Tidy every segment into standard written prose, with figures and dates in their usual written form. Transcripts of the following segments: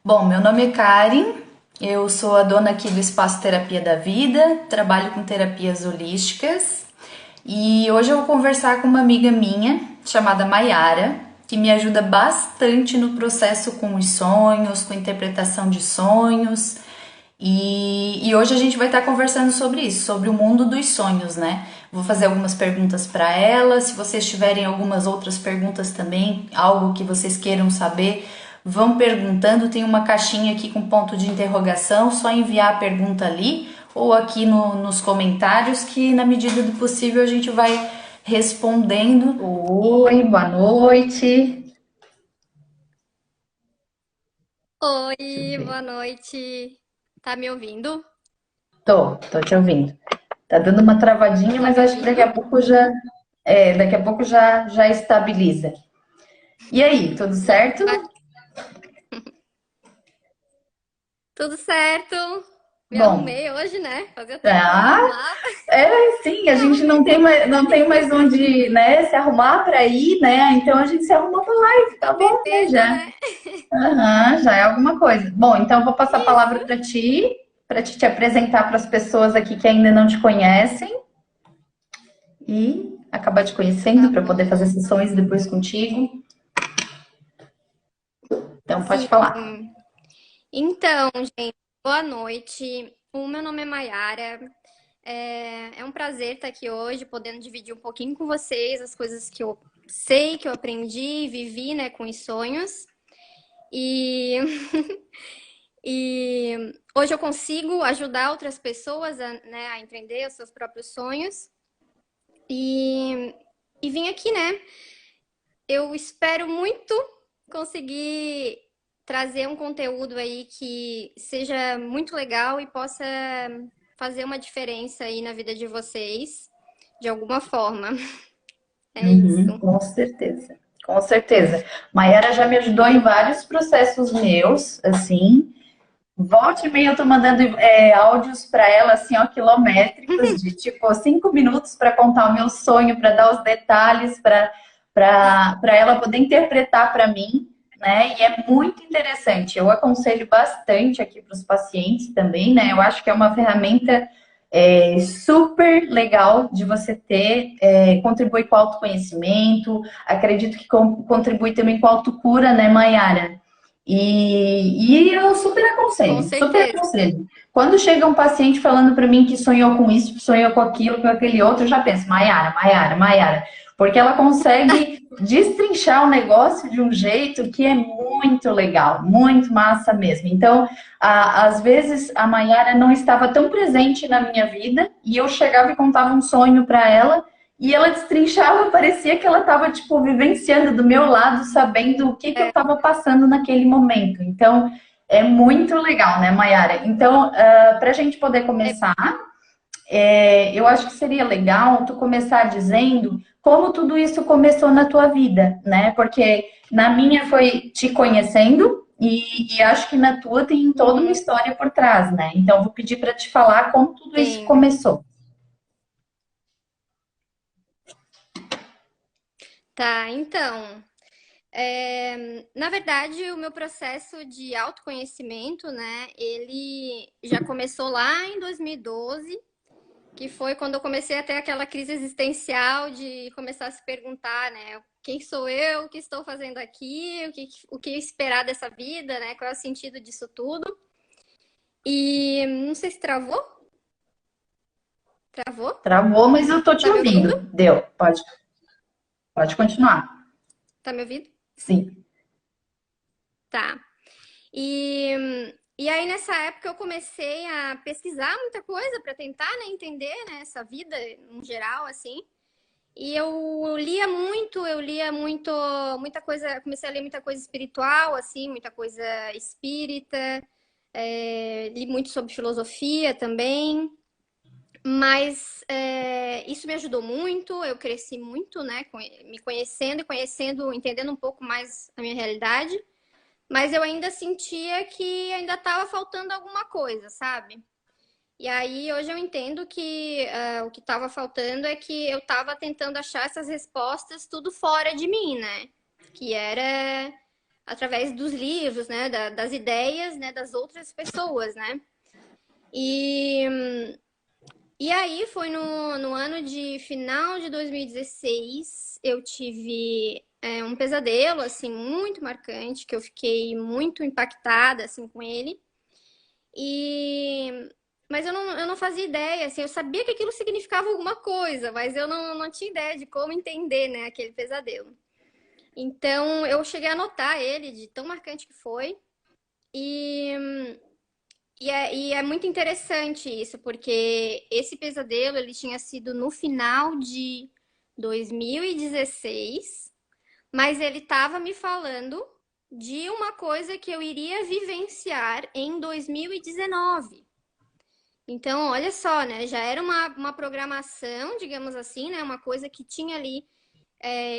Bom, meu nome é Karen, eu sou a dona aqui do Espaço Terapia da Vida, trabalho com terapias holísticas e hoje eu vou conversar com uma amiga minha chamada Maiara, que me ajuda bastante no processo com os sonhos, com a interpretação de sonhos. E hoje a gente vai estar conversando sobre isso, sobre o mundo dos sonhos, né? Vou fazer algumas perguntas para ela. Se vocês tiverem algumas outras perguntas também, algo que vocês queiram saber, vão perguntando. Tem uma caixinha aqui com ponto de interrogação, só enviar a pergunta ali ou aqui nos comentários, que na medida do possível a gente vai respondendo. Oi, boa noite. Deixa eu Oi, ver. boa noite. Tá me ouvindo? Tô te ouvindo. Tá dando uma travadinha, Tá mas me acho que daqui ouvindo? a pouco daqui a pouco já estabiliza. E aí, tudo certo? Ah, tudo certo. Me Bom, arrumei hoje, né? Fazia tempo que eu não me tá. arrumava. Sim, a Me gente arrumei pra não tem mais onde, né, se arrumar para ir, né? Então a gente se arrumou para live, tá bom, né? beleza, Já. né? Aham, já é alguma coisa. Bom, então eu vou passar a Isso. palavra para te apresentar para as pessoas aqui que ainda não te conhecem e acabar te conhecendo Tá para poder fazer bom. sessões depois contigo. Então pode Sim. falar. Então, gente, boa noite. O meu nome é Maiara. É um prazer estar aqui hoje, podendo dividir um pouquinho com vocês as coisas que eu sei, que eu aprendi, vivi, né, com os sonhos. E E hoje eu consigo ajudar outras pessoas né, a entender os seus próprios sonhos. E, e vim aqui, né? Eu espero muito conseguir trazer um conteúdo aí que seja muito legal e possa fazer uma diferença aí na vida de vocês, de alguma forma. É Uhum, isso. com certeza, com certeza. Maiara já me ajudou em vários processos meus, assim. Volta e meia eu tô mandando áudios para ela, assim, ó, quilométricos, de tipo 5 minutos para contar o meu sonho, para dar os detalhes, para ela poder interpretar para mim, né? E é muito interessante. Eu aconselho bastante aqui para os pacientes também, né? Eu acho que é uma ferramenta super legal de você ter, contribui com o autoconhecimento, acredito que contribui também com a autocura, né, Mayara? E eu Com super certeza. aconselho. Quando chega um paciente falando para mim que sonhou com isso, que sonhou com aquilo, com aquele outro, eu já penso, Maiara, Maiara, Maiara. Porque ela consegue destrinchar o negócio de um jeito que é muito legal, muito massa mesmo. Então, às vezes a Maiara não estava tão presente na minha vida e eu chegava e contava um sonho para ela e ela destrinchava, parecia que ela estava tipo vivenciando do meu lado, sabendo o que eu É, estava passando naquele momento. Então, é muito legal, né, Maiara? Então, para a gente poder é, começar, eu acho que seria legal tu começar dizendo como tudo isso começou na tua vida, né? Porque na minha foi te conhecendo e acho que na tua tem toda uma uhum, história por trás, né? Então, vou pedir para te falar como tudo isso sim. começou. Tá, então. Na verdade, o meu processo de autoconhecimento, né, ele já começou lá em 2012, que foi quando eu comecei a ter aquela crise existencial de começar a se perguntar, né, quem sou eu, o que estou fazendo aqui, o que esperar dessa vida, né, qual é o sentido disso tudo. E não sei se travou? Travou? Travou, mas eu tô te Tá me ouvindo? ouvindo. Deu, pode continuar. Tá me ouvindo? Sim. Tá. E aí, nessa época, eu comecei a pesquisar muita coisa para tentar, né, entender, né, essa vida em geral, assim. E eu lia muito, muita coisa, comecei a ler muita coisa espiritual, assim, muita coisa espírita, li muito sobre filosofia também. Mas isso me ajudou muito, eu cresci muito, né, me conhecendo e conhecendo, entendendo um pouco mais a minha realidade. Mas eu ainda sentia que ainda estava faltando alguma coisa, sabe? E aí hoje eu entendo que o que estava faltando é que eu estava tentando achar essas respostas tudo fora de mim, né? Que era através dos livros, né, das ideias, né, das outras pessoas, né? E, e aí foi no ano de final de 2016, eu tive um pesadelo, assim, muito marcante, que eu fiquei muito impactada, assim, com ele. E... Mas eu não fazia ideia, assim, eu sabia que aquilo significava alguma coisa, mas eu não tinha ideia de como entender, né, aquele pesadelo. Então, eu cheguei a anotar ele, de tão marcante que foi. E, e é muito interessante isso, porque esse pesadelo, ele tinha sido no final de 2016, mas ele estava me falando de uma coisa que eu iria vivenciar em 2019. Então, olha só, né? Já era uma programação, digamos assim, né? Uma coisa que tinha ali,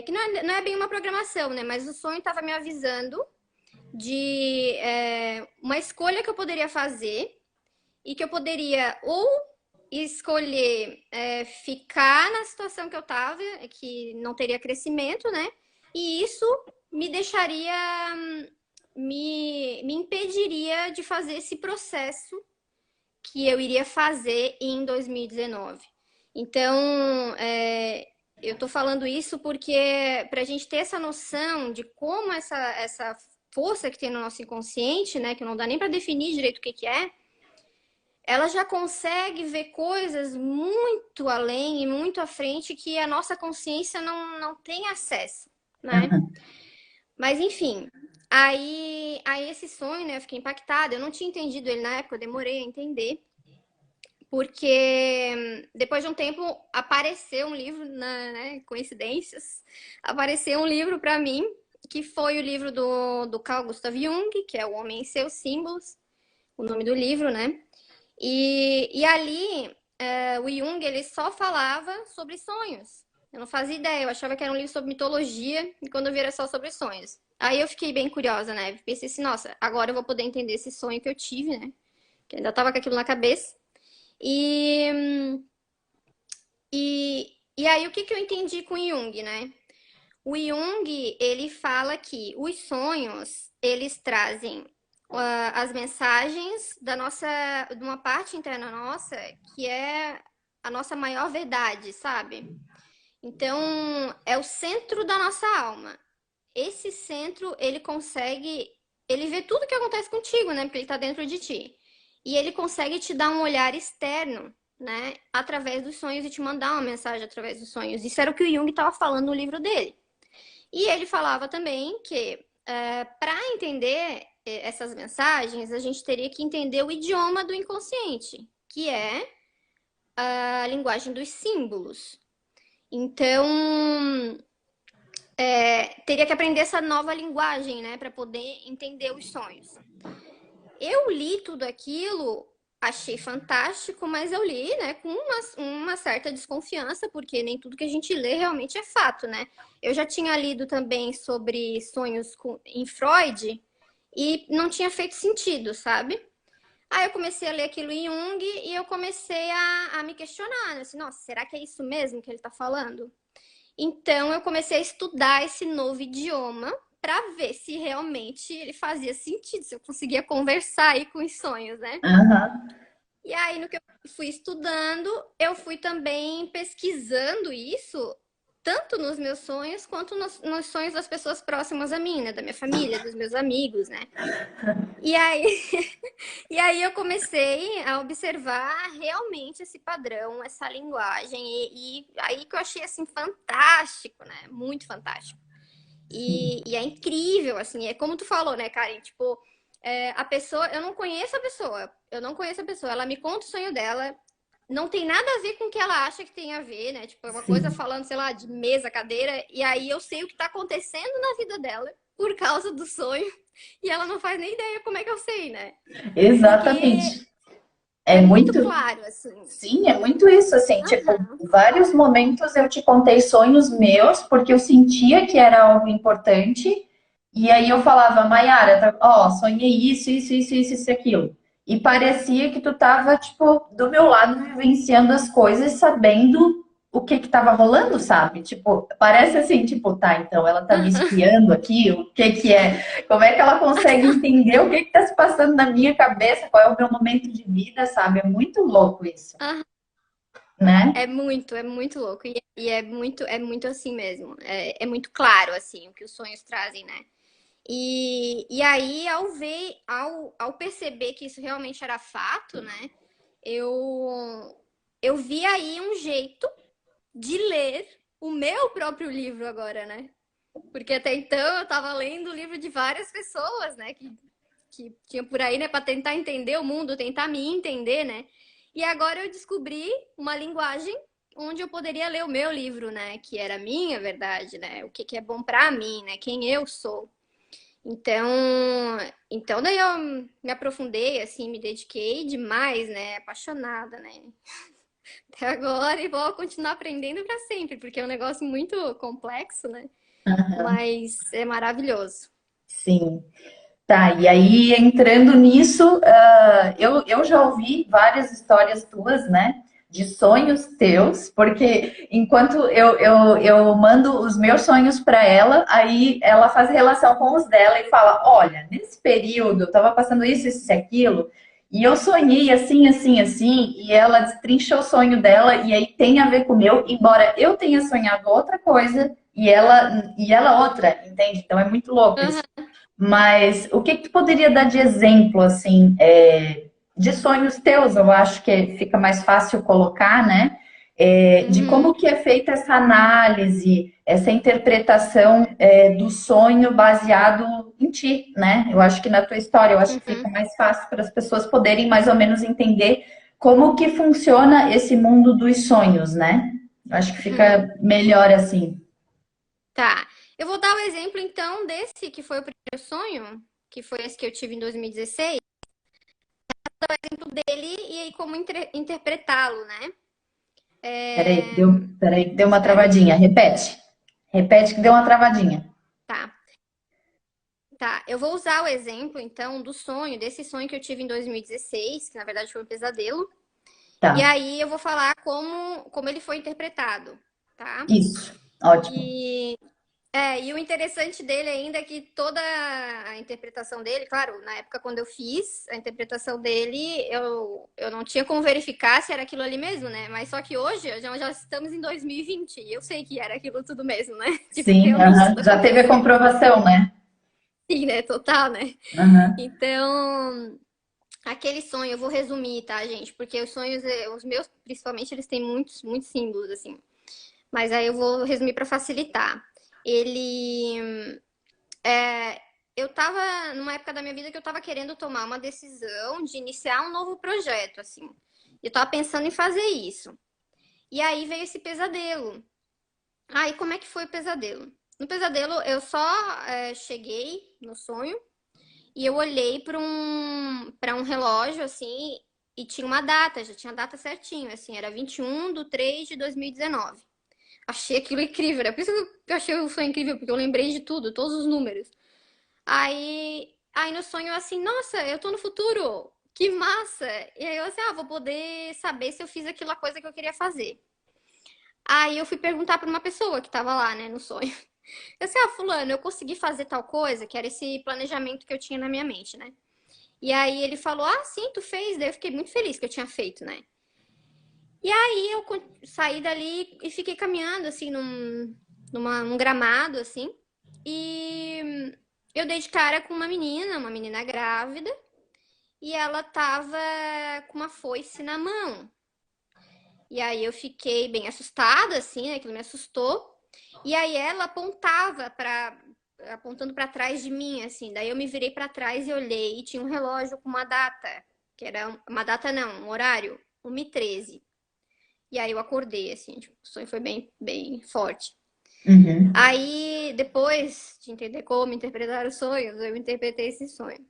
que não é bem uma programação, né? Mas o sonho estava me avisando de uma escolha que eu poderia fazer e que eu poderia ou escolher ficar na situação que eu estava, que não teria crescimento, né? E isso me deixaria, me impediria de fazer esse processo que eu iria fazer em 2019. Então, eu estou falando isso porque para a gente ter essa noção de como essa força que tem no nosso inconsciente, né, que não dá nem para definir direito o que, que é, ela já consegue ver coisas muito além e muito à frente que a nossa consciência não tem acesso, né? Uhum. Mas enfim, aí esse sonho, né, eu fiquei impactada. Eu não tinha entendido ele na época, eu demorei a entender. Porque depois de um tempo apareceu um livro, né, coincidências, apareceu um livro para mim, que foi o livro do Carl Gustav Jung, que é O Homem e Seus Símbolos, o nome do livro, né? E ali, o Jung, ele só falava sobre sonhos. Eu não fazia ideia, eu achava que era um livro sobre mitologia, e quando eu vi era só sobre sonhos. Aí eu fiquei bem curiosa, né? Pensei assim, nossa, agora eu vou poder entender esse sonho que eu tive, né? Que ainda tava com aquilo na cabeça. E, e aí, o que, que eu entendi com o Jung, né? O Jung, ele fala que os sonhos, eles trazem as mensagens de uma parte interna nossa, que é a nossa maior verdade, sabe? Então, é o centro da nossa alma. Esse centro, ele vê tudo que acontece contigo, né? Porque ele tá dentro de ti. E ele consegue te dar um olhar externo, né? Através dos sonhos e te mandar uma mensagem através dos sonhos. Isso era o que o Jung estava falando no livro dele. E ele falava também que para entender essas mensagens, a gente teria que entender o idioma do inconsciente, que é a linguagem dos símbolos. Então, teria que aprender essa nova linguagem, né, para poder entender os sonhos. Eu li tudo aquilo, achei fantástico, mas eu li, né, com uma certa desconfiança, porque nem tudo que a gente lê realmente é fato, né? Eu já tinha lido também sobre sonhos em Freud e não tinha feito sentido, sabe? Aí eu comecei a ler aquilo em Jung e eu comecei a me questionar, né? Assim, nossa, será que é isso mesmo que ele tá falando? Então eu comecei a estudar esse novo idioma para ver se realmente ele fazia sentido, se eu conseguia conversar aí com os sonhos, né? Uhum. E aí, no que eu fui estudando, eu fui também pesquisando isso, tanto nos meus sonhos, quanto nos sonhos das pessoas próximas a mim, né? Da minha família, dos meus amigos, né? E aí, e aí eu comecei a observar realmente esse padrão, essa linguagem, e aí que eu achei, assim, fantástico, né? Muito fantástico. E é incrível, assim, é como tu falou, né, Karen? Tipo, a pessoa, eu não conheço a pessoa, ela me conta o sonho dela, não tem nada a ver com o que ela acha que tem a ver, né? Tipo, é uma coisa Sim, falando, sei lá, de mesa, cadeira, e aí eu sei o que tá acontecendo na vida dela por causa do sonho, e ela não faz nem ideia como é que eu sei, né? Porque exatamente. É é muito muito, claro, assim. sim, é muito isso, assim, tipo, Aham. vários momentos eu te contei sonhos meus, porque eu sentia que era algo importante, e aí eu falava, Maiara, ó, sonhei isso, e aquilo. E parecia que tu tava, tipo, do meu lado, vivenciando as coisas, sabendo o que que tava rolando, sabe? Tipo, parece assim, tipo, tá, então ela tá me espiando aqui, o que que é? Como é que ela consegue entender o que que tá se passando na minha cabeça? Qual é o meu momento de vida, sabe? É muito louco isso, né? É muito louco. E é muito assim mesmo. É muito claro, assim, o que os sonhos trazem, né? E aí, ao perceber que isso realmente era fato, né? Eu, eu vi aí um jeito de ler o meu próprio livro agora, né? Porque até então eu tava lendo o livro de várias pessoas, né? Que tinha por aí, né? Para tentar entender o mundo, tentar me entender, né? E agora eu descobri uma linguagem onde eu poderia ler o meu livro, né? Que era a minha verdade, né? O que que é bom para mim, né? Quem eu sou. Então, então daí eu me aprofundei, assim, me dediquei demais, né? Apaixonada, né? Até agora e vou continuar aprendendo para sempre, porque é um negócio muito complexo, né? Mas é maravilhoso. Sim. Tá, e aí entrando nisso, eu já ouvi várias histórias tuas, né? De sonhos teus, porque enquanto eu mando os meus sonhos para ela, aí ela faz relação com os dela e fala: Olha, nesse período eu tava passando isso e aquilo, e eu sonhei assim, assim, assim, e ela destrinchou o sonho dela, e aí tem a ver com o meu, embora eu tenha sonhado outra coisa e ela outra, entende? Então é muito louco isso. Uhum, Mas o que que tu poderia dar de exemplo, assim, de sonhos teus? Eu acho que fica mais fácil colocar, né? De uhum, como que é feita essa análise, essa interpretação do sonho baseado em ti, né? Eu acho que na tua história, eu acho que fica uhum. mais fácil para as pessoas poderem mais ou menos entender como que funciona esse mundo dos sonhos, né? Eu acho que Uhum. fica melhor assim. Tá. Eu vou dar o exemplo, então, desse que foi o primeiro sonho, que foi esse que eu tive em 2016, exemplo dele e aí como interpretá-lo, né? É... Peraí, deu uma Espera. travadinha. Repete. Repete que deu uma travadinha. Tá. Tá, eu vou usar o exemplo, então, desse sonho que eu tive em 2016, que na verdade foi um pesadelo. E Tá. aí eu vou falar como ele foi interpretado, tá? Isso. Ótimo. E, e o interessante dele ainda é que toda a interpretação dele, claro, na época quando eu fiz a interpretação dele, eu não tinha como verificar se era aquilo ali mesmo, né? Mas só que hoje, já estamos em 2020 e eu sei que era aquilo tudo mesmo, né? Tipo, Sim, realmente aham. tudo Já teve a aconteceu. comprovação, né? Sim, né? Total, né? Aham. Então, aquele sonho, eu vou resumir, tá, gente? Porque os sonhos, os meus, principalmente, eles têm muitos, muitos símbolos, assim. Mas aí eu vou resumir para facilitar. Ele. É, eu tava numa época da minha vida que eu tava querendo tomar uma decisão de iniciar um novo projeto, assim. Eu tava pensando em fazer isso. E aí veio esse pesadelo. Aí, como é que foi o pesadelo? No pesadelo, eu só cheguei no sonho e eu olhei para um relógio, assim, e tinha uma data, já tinha a data certinho, assim, era 21/3 de 2019. Achei aquilo incrível, né? Por isso que eu achei o sonho incrível, porque eu lembrei de tudo, todos os números. Aí no sonho eu assim, nossa, eu tô no futuro, que massa! E aí eu assim, vou poder saber se eu fiz aquela coisa que eu queria fazer. Aí eu fui perguntar pra uma pessoa que tava lá, né, no sonho. Eu assim, fulano, eu consegui fazer tal coisa, que era esse planejamento que eu tinha na minha mente, né? E aí ele falou, sim, tu fez. Daí eu fiquei muito feliz que eu tinha feito, né? E aí eu saí dali e fiquei caminhando, assim, num gramado, assim. E eu dei de cara com uma menina grávida, e ela tava com uma foice na mão. E aí eu fiquei bem assustada, assim, né? Aquilo me assustou. E aí ela apontando para trás de mim, assim. Daí eu me virei para trás e olhei e tinha um relógio com uma data, que era uma data não, um horário, 1h13. E aí eu acordei, assim, tipo, o sonho foi bem, bem forte. Uhum. Aí, depois de entender como interpretar os sonhos, eu interpretei esse sonho.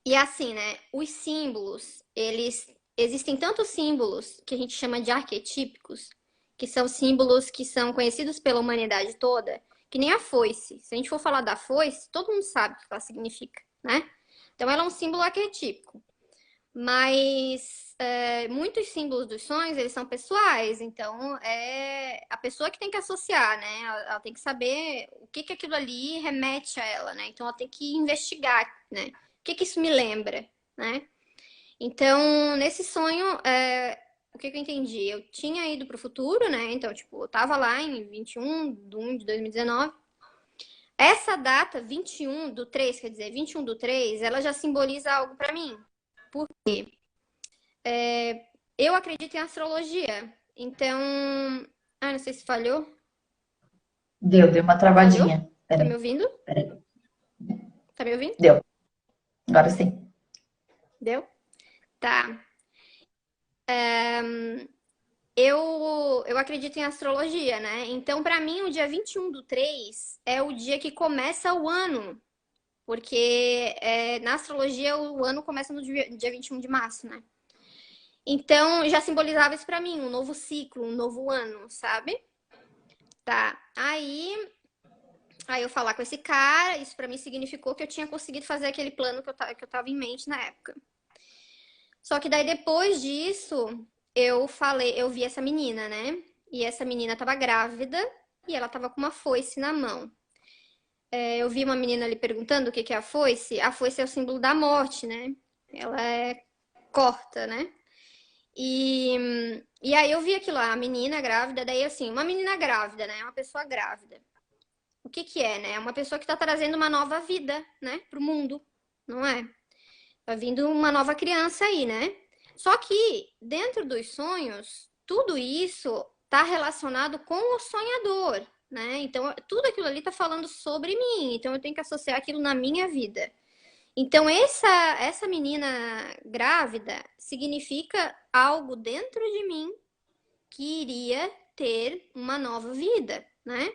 E assim, né, os símbolos, eles existem tantos símbolos que a gente chama de arquetípicos, que são símbolos que são conhecidos pela humanidade toda, que nem a foice. Se a gente for falar da foice, todo mundo sabe o que ela significa, né? Então ela é um símbolo arquetípico. Mas muitos símbolos dos sonhos, eles são pessoais, então é a pessoa que tem que associar, né? Ela tem que saber o que que aquilo ali remete a ela, né? Então ela tem que investigar, né? O que que isso me lembra, né? Então, nesse sonho, o que que eu entendi? Eu tinha ido para o futuro, né? Então, tipo, eu tava lá em 21 de 1 de 2019. Essa data, 21 do 3, quer dizer, 21 do 3, ela já simboliza algo para mim. Por quê? Eu acredito em astrologia. Então, não sei se falhou. Deu uma Falhou? travadinha. Tá me Peraí, ouvindo? peraí. Tá me ouvindo? Deu. Agora sim. Deu? Tá. Eu acredito em astrologia, né? Então, para mim, o dia 21 do 3 é o dia que começa o ano. Porque na astrologia o ano começa no dia 21 de março, né? Então, já simbolizava isso pra mim, um novo ciclo, um novo ano, sabe? Tá. Aí eu falar com esse cara, isso pra mim significou que eu tinha conseguido fazer aquele plano que eu tava em mente na época. Só que daí depois disso, eu vi essa menina, né? E essa menina tava grávida e ela tava com uma foice na mão. Eu vi uma menina ali perguntando o que que é a foice. A foice é o símbolo da morte, né? Ela é corta, né? E aí eu vi aquilo lá, a menina grávida, daí assim, uma menina grávida, né? Uma pessoa grávida. O que que é, né? É uma pessoa que tá trazendo uma nova vida, né? Pro mundo, não é? Tá vindo uma nova criança aí, né? Só que dentro dos sonhos, tudo isso tá relacionado com o sonhador, né? Então, tudo aquilo ali tá falando sobre mim, então eu tenho que associar aquilo na minha vida. Então, essa menina grávida significa algo dentro de mim que iria ter uma nova vida, né?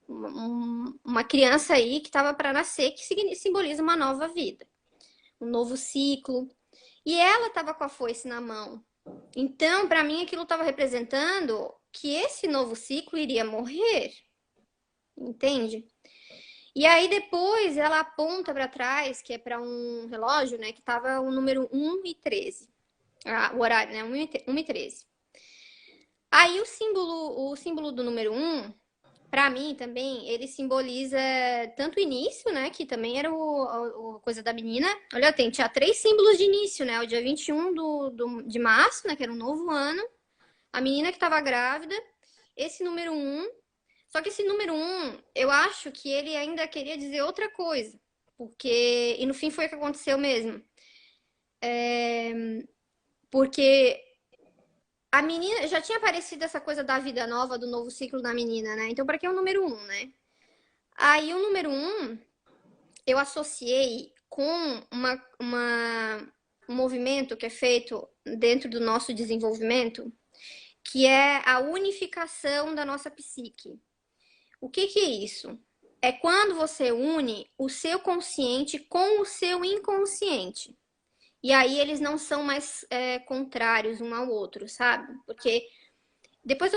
Uma criança aí que estava para nascer que simboliza uma nova vida, um novo ciclo. E ela estava com a foice na mão. Então, para mim, aquilo estava representando que esse novo ciclo iria morrer, entende? E aí depois ela aponta para trás, que é para um relógio, né, que tava o número 1 e 13. O horário, né, 1 e 13. Aí o símbolo do número 1, para mim também, ele simboliza tanto o início, né, que também era o coisa da menina. Olha, tinha 3 símbolos de início, né, o dia 21 de março, né, que era um novo ano, a menina que estava grávida, esse número 1. Só que esse número 1, eu acho que ele ainda queria dizer outra coisa. Porque. E no fim foi o que aconteceu mesmo. Porque a menina já tinha aparecido essa coisa da vida nova, do novo ciclo da menina, né? Então, para que é o número 1, né? Aí o número 1 eu associei com um movimento que é feito dentro do nosso desenvolvimento, que é a unificação da nossa psique. O que que é isso? É quando você une o seu consciente com o seu inconsciente. E aí eles não são mais contrários um ao outro, sabe? Porque depois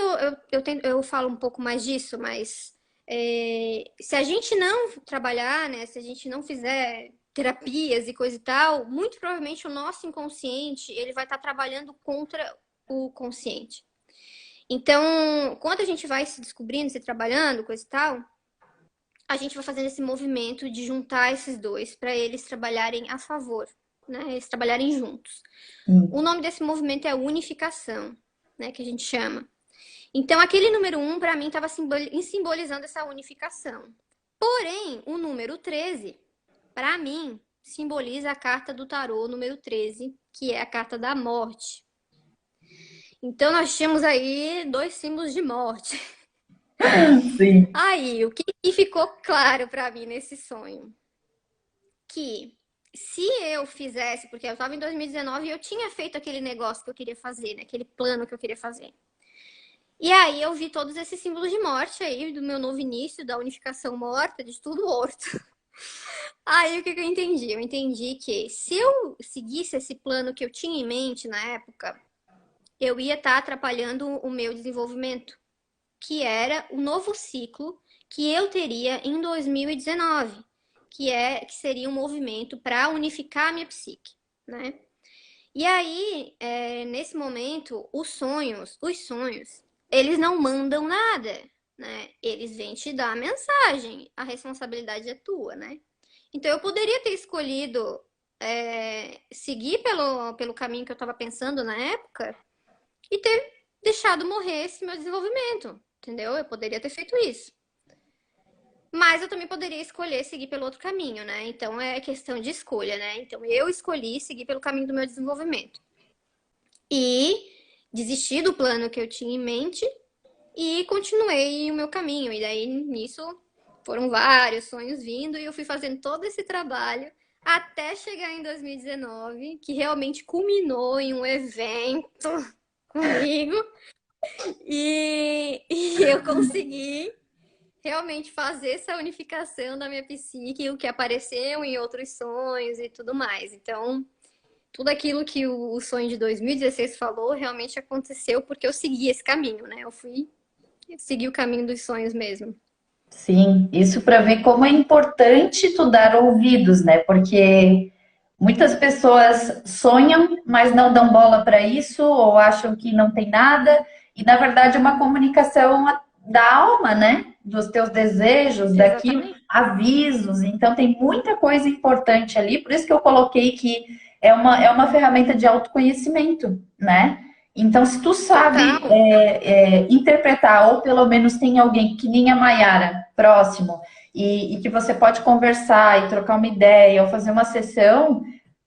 eu falo um pouco mais disso, mas se a gente não trabalhar, né? Se a gente não fizer terapias e coisa e tal, muito provavelmente o nosso inconsciente ele vai estar trabalhando contra o consciente. Então, quando a gente vai se descobrindo, se trabalhando, coisa e tal, a gente vai fazendo esse movimento de juntar esses dois para eles trabalharem a favor, né? Eles trabalharem juntos. O nome desse movimento é unificação, né? Que a gente chama. Então, aquele número 1, para mim, estava simbolizando essa unificação. Porém, o número 13, para mim, simboliza a carta do tarô número 13, que é a carta da morte. Então, nós tínhamos aí 2 símbolos de morte. Sim. Aí, o que ficou claro para mim nesse sonho? Que se eu fizesse, porque eu estava em 2019 e eu tinha feito aquele negócio que eu queria fazer, né? Aquele plano que eu queria fazer. E aí eu vi todos esses símbolos de morte aí, do meu novo início, da unificação morta, de tudo morto. Aí o que eu entendi? Eu entendi que se eu seguisse esse plano que eu tinha em mente na época, eu ia estar atrapalhando o meu desenvolvimento, que era o novo ciclo que eu teria em 2019, que seria um movimento para unificar a minha psique, né? E aí, nesse momento, os sonhos, eles não mandam nada, né? Eles vêm te dar a mensagem. A responsabilidade é tua, né? Então, eu poderia ter escolhido seguir pelo caminho que eu estava pensando na época e ter deixado morrer esse meu desenvolvimento, entendeu? Eu poderia ter feito isso. Mas eu também poderia escolher seguir pelo outro caminho, né? Então é questão de escolha, né? Então eu escolhi seguir pelo caminho do meu desenvolvimento. E desisti do plano que eu tinha em mente e continuei o meu caminho. E daí nisso foram vários sonhos vindo e eu fui fazendo todo esse trabalho até chegar em 2019, que realmente culminou em um evento comigo e eu consegui realmente fazer essa unificação da minha psique, o que apareceu em outros sonhos e tudo mais. Então, tudo aquilo que o sonho de 2016 falou realmente aconteceu porque eu segui esse caminho, né? Eu fui seguir o caminho dos sonhos mesmo. Sim, isso para ver como é importante tu dar ouvidos, né? Porque muitas pessoas sonham, mas não dão bola para isso, ou acham que não tem nada, e na verdade é uma comunicação da alma, né? Dos teus desejos, daquilo, Exatamente. avisos. Então tem muita coisa importante ali, por isso que eu coloquei que é uma ferramenta de autoconhecimento, né? Então, se tu sabe Total. interpretar, ou pelo menos tem alguém que nem a Maiara próximo, e que você pode conversar e trocar uma ideia ou fazer uma sessão,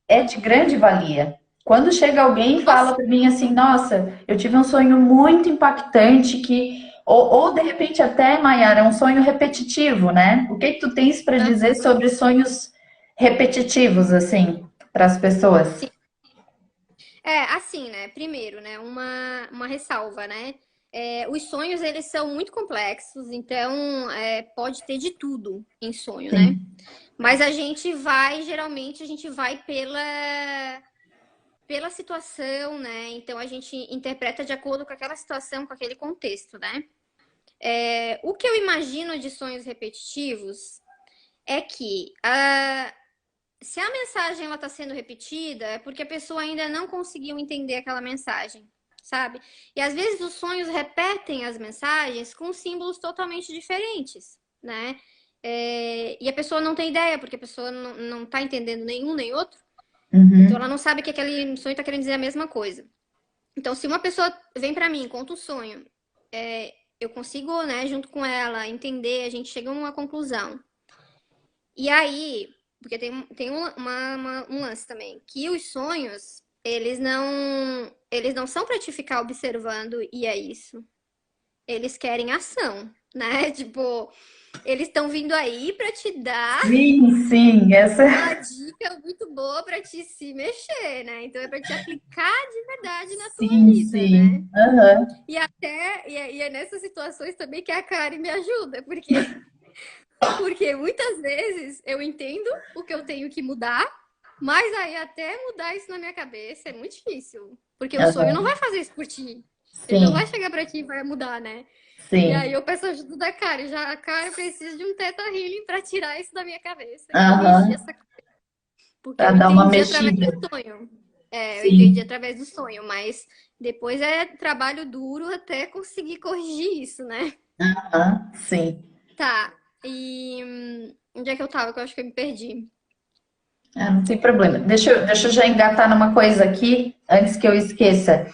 é de grande valia. Quando chega alguém e fala Nossa. para mim assim, nossa, eu tive um sonho muito impactante que ou de repente até, Maiara, é um sonho repetitivo, né? O que que tu tens para dizer sobre sonhos repetitivos assim para as pessoas? Sim. Assim, né? Primeiro, né? Uma ressalva, né? Os sonhos, eles são muito complexos, então pode ter de tudo em sonho, né? Sim. Mas geralmente, a gente vai pela situação, né? Então a gente interpreta de acordo com aquela situação, com aquele contexto, né? O que eu imagino de sonhos repetitivos é que se a mensagem ela está sendo repetida, é porque a pessoa ainda não conseguiu entender aquela mensagem, sabe? E às vezes os sonhos repetem as mensagens com símbolos totalmente diferentes, né? E a pessoa não tem ideia, porque a pessoa não está entendendo nenhum nem outro. Então ela Uhum. não sabe que aquele sonho está querendo dizer a mesma coisa. Então, se uma pessoa vem para mim, conta um sonho, eu consigo, né, junto com ela, entender, a gente chega a uma conclusão. E aí, porque tem um lance também, que os sonhos, eles não são para te ficar observando e é isso. Eles querem ação, né? Tipo, eles estão vindo aí para te dar Sim, sim, essa. uma dica muito boa para te se mexer, né? Então é para te aplicar de verdade na tua Sim, vida, né? sim. Aham. E é nessas situações também que a Karen me ajuda, porque muitas vezes eu entendo o que eu tenho que mudar, mas aí até mudar isso na minha cabeça é muito difícil, porque o sonho não Aham. vai fazer isso por ti. Ele não vai Sim, chegar para ti e vai mudar, né? E aí sim. eu peço ajuda da Karen, já, Karen, eu preciso de um Theta Healing para tirar isso da minha cabeça, corrigir Aham. essa, porque Para eu dar uma entendi através mexida. do sonho. Eu entendi Sim. através do sonho, mas depois é trabalho duro até conseguir corrigir isso, né? Aham, sim. Tá. E onde é que eu tava? Que eu acho que eu me perdi. Ah, não tem problema. Deixa eu já engatar numa coisa aqui, antes que eu esqueça.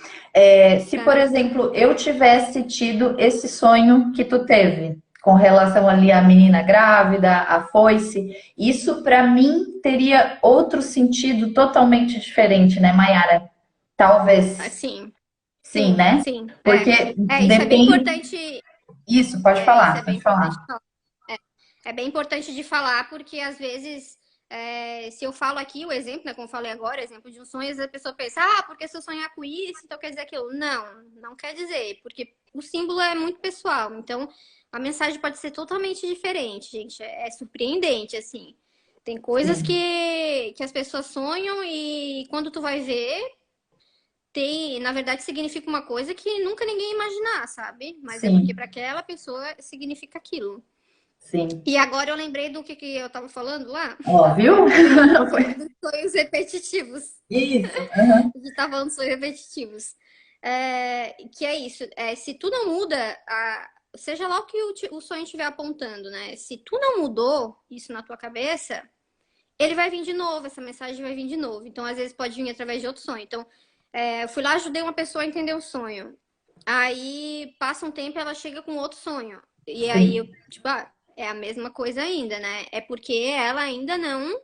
Se, por Tá. exemplo, eu tivesse tido esse sonho que tu teve, com relação ali à menina grávida, à foice, isso para mim teria outro sentido totalmente diferente, né, Mayara? Talvez. Sim, Sim, sim, né? sim. Porque Isso é bem depende. importante. Isso, pode Isso falar, é bem pode falar. importante de falar. É bem importante de falar, porque às vezes, se eu falo aqui o exemplo, né, como eu falei agora, exemplo de um sonho, às vezes a pessoa pensa, porque se eu sonhar com isso, então quer dizer aquilo. Não, não quer dizer, porque o símbolo é muito pessoal. Então, a mensagem pode ser totalmente diferente, gente. É surpreendente, assim. Tem coisas Sim, que as pessoas sonham e quando tu vai ver, na verdade, significa uma coisa que nunca ninguém ia imaginar, sabe? Mas é porque sim. para aquela pessoa significa aquilo. sim. E agora eu lembrei do que eu tava falando lá, Ó, viu? Foi dos sonhos repetitivos. isso. Aham. A gente tá falando de sonhos repetitivos. Que é isso, se tu não muda, seja lá o que o sonho estiver apontando, né? Se tu não mudou isso na tua cabeça, ele vai vir de novo, essa mensagem vai vir de novo. Então, às vezes, pode vir através de outro sonho. Então, eu fui lá, ajudei uma pessoa a entender o sonho. Aí, passa um tempo, ela chega com outro sonho. E aí, eu, Sim, tipo, é a mesma coisa ainda, né? É porque ela ainda não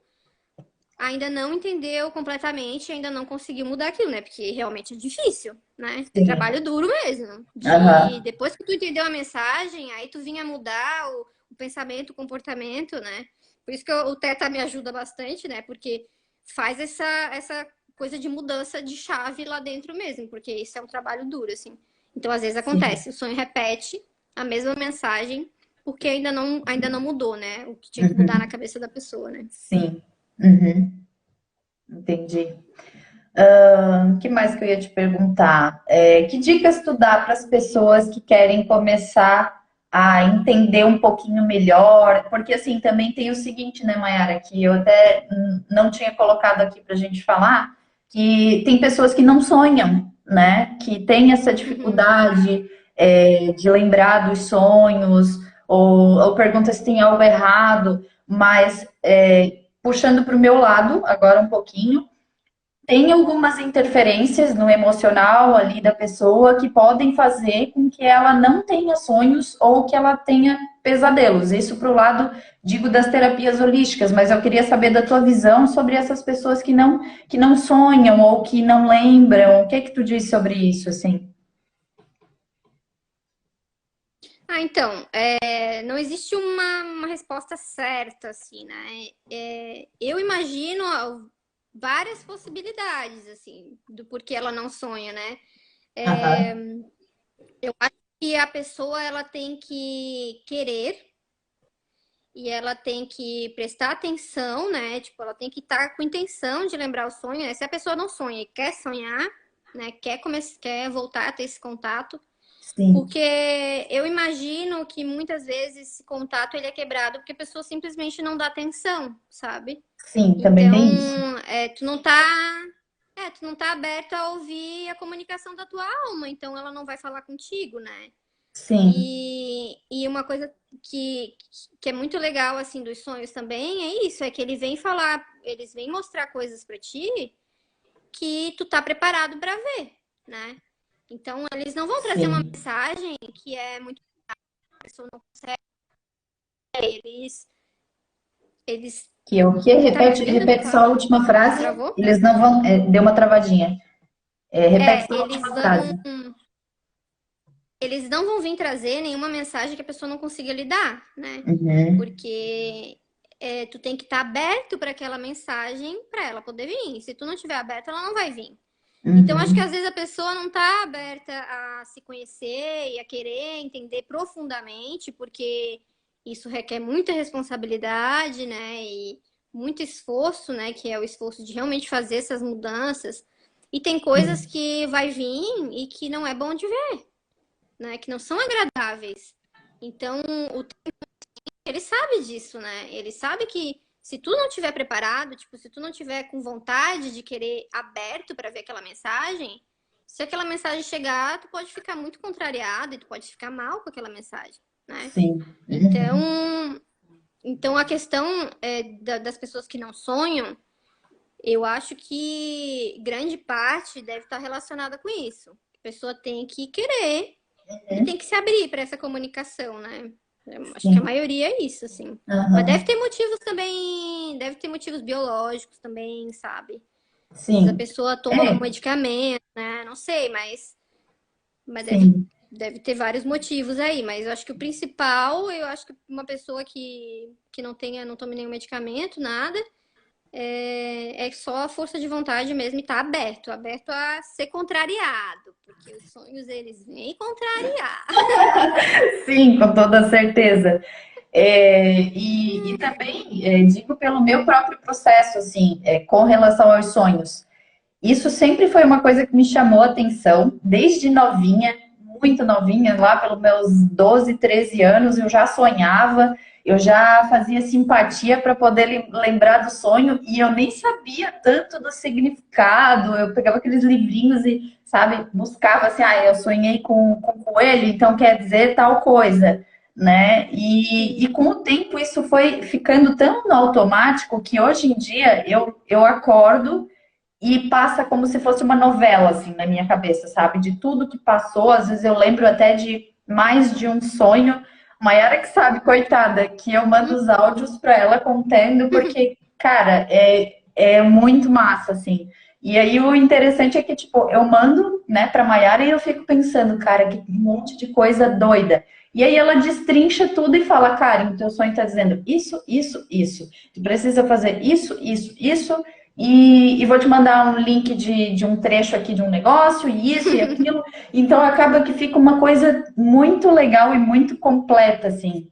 entendeu completamente, ainda não conseguiu mudar aquilo, né? Porque realmente é difícil, né? É sim. trabalho duro mesmo. Aham. Depois que tu entendeu a mensagem, aí tu vinha mudar o pensamento, o comportamento, né? Por isso que o Teta me ajuda bastante, né? Porque faz essa coisa de mudança de chave lá dentro mesmo, porque isso é um trabalho duro, assim. Então, às vezes Sim. acontece, o sonho repete a mesma mensagem, porque ainda não mudou, né? O que tinha que mudar na Uhum. cabeça da pessoa, né? Sim. Uhum. Entendi. O que mais que eu ia te perguntar? Que dicas tu dá para as pessoas que querem começar a entender um pouquinho melhor? Porque assim, também tem o seguinte, né, Mayara, que eu até não tinha colocado aqui para a gente falar, que tem pessoas que não sonham, né? Que tem essa Uhum. dificuldade, de lembrar dos sonhos, ou pergunta se tem algo errado, mas puxando para o meu lado agora um pouquinho. Tem algumas interferências no emocional ali da pessoa que podem fazer com que ela não tenha sonhos ou que ela tenha pesadelos. Isso para o lado, digo, das terapias holísticas, mas eu queria saber da tua visão sobre essas pessoas que não sonham ou que não lembram. O que que tu diz sobre isso, assim? Então, não existe uma resposta certa, assim, né? Eu imagino várias possibilidades, assim, do porquê ela não sonha, né? Aham, Eu acho que a pessoa, ela tem que querer e ela tem que prestar atenção, né? Tipo, ela tem que estar com intenção de lembrar o sonho, né? Se a pessoa não sonha e quer sonhar, né? Quer voltar a ter esse contato, sim, porque eu imagino que muitas vezes esse contato ele é quebrado porque a pessoa simplesmente não dá atenção, sabe? sim, também Então, tem isso. tu não tá aberto a ouvir a comunicação da tua alma, então ela não vai falar contigo, né? Sim, E uma coisa que é muito legal assim dos sonhos também é isso, é que eles vêm mostrar coisas para ti que tu tá preparado para ver, né? Então, eles não vão trazer uma sim. mensagem que é muito a pessoa não consegue, eles eles Que é o quê? tá me Repete, ouvindo? repete só a última frase. Travou? Eles não vão. Deu uma travadinha. Repete só a Eles última vão frase. eles não vão vir trazer nenhuma mensagem que a pessoa não consiga lidar, né? Uhum. Porque tu tem que estar aberto para aquela mensagem para ela poder vir. Se tu não estiver aberto, ela não vai vir. Então, acho que às Uhum. vezes a pessoa não está aberta a se conhecer e a querer entender profundamente, porque isso requer muita responsabilidade, né? E muito esforço, né? Que é o esforço de realmente fazer essas mudanças. E tem coisas Sim, que vai vir e que não é bom de ver, né? Que não são agradáveis. Então, o ele sabe disso, né? Ele sabe que se tu não tiver preparado, tipo, se tu não tiver com vontade de querer aberto para ver aquela mensagem, se aquela mensagem chegar, tu pode ficar muito contrariado e tu pode ficar mal com aquela mensagem, né? sim. Uhum. Então a questão das pessoas que não sonham, eu acho que grande parte deve estar relacionada com isso. A pessoa tem que querer e tem que se abrir para essa comunicação, né? Eu acho que a Sim. maioria é isso, assim. Mas deve Aham. ter motivos também, deve ter motivos biológicos também, sabe? Às vezes a Sim. pessoa toma algum É, medicamento, né? Não sei, mas sim. deve ter vários motivos aí. Mas eu acho que o principal, eu acho que uma pessoa que não tome nenhum medicamento, nada, é só a força de vontade mesmo e tá aberto a ser contrariado, porque os sonhos eles vêm contrariar. Sim, com toda certeza. E também digo pelo meu próprio processo, assim, com relação aos sonhos. Isso sempre foi uma coisa que me chamou a atenção, desde novinha, muito novinha, lá pelos meus 12, 13 anos, eu já sonhava. eu já fazia simpatia para poder lembrar do sonho e eu nem sabia tanto do significado. Eu pegava aqueles livrinhos e, sabe, buscava assim, ah, eu sonhei com coelho, então quer dizer tal coisa, né? E com o tempo isso foi ficando tão no automático que hoje em dia eu acordo e passa como se fosse uma novela, assim, na minha cabeça, sabe? De tudo que passou, às vezes eu lembro até de mais de um sonho. Maiara que sabe, coitada, que eu mando os áudios para ela contando, porque, cara, é muito massa, assim. E aí o interessante é que, tipo, eu mando, né, pra Maiara e eu fico pensando, cara, que monte de coisa doida. E aí ela destrincha tudo e fala, cara, o teu sonho tá dizendo isso, isso, isso. Tu precisa fazer isso, isso, isso. E vou te mandar um link de um trecho aqui de um negócio, e isso e aquilo. Então acaba que fica uma coisa muito legal e muito completa, assim,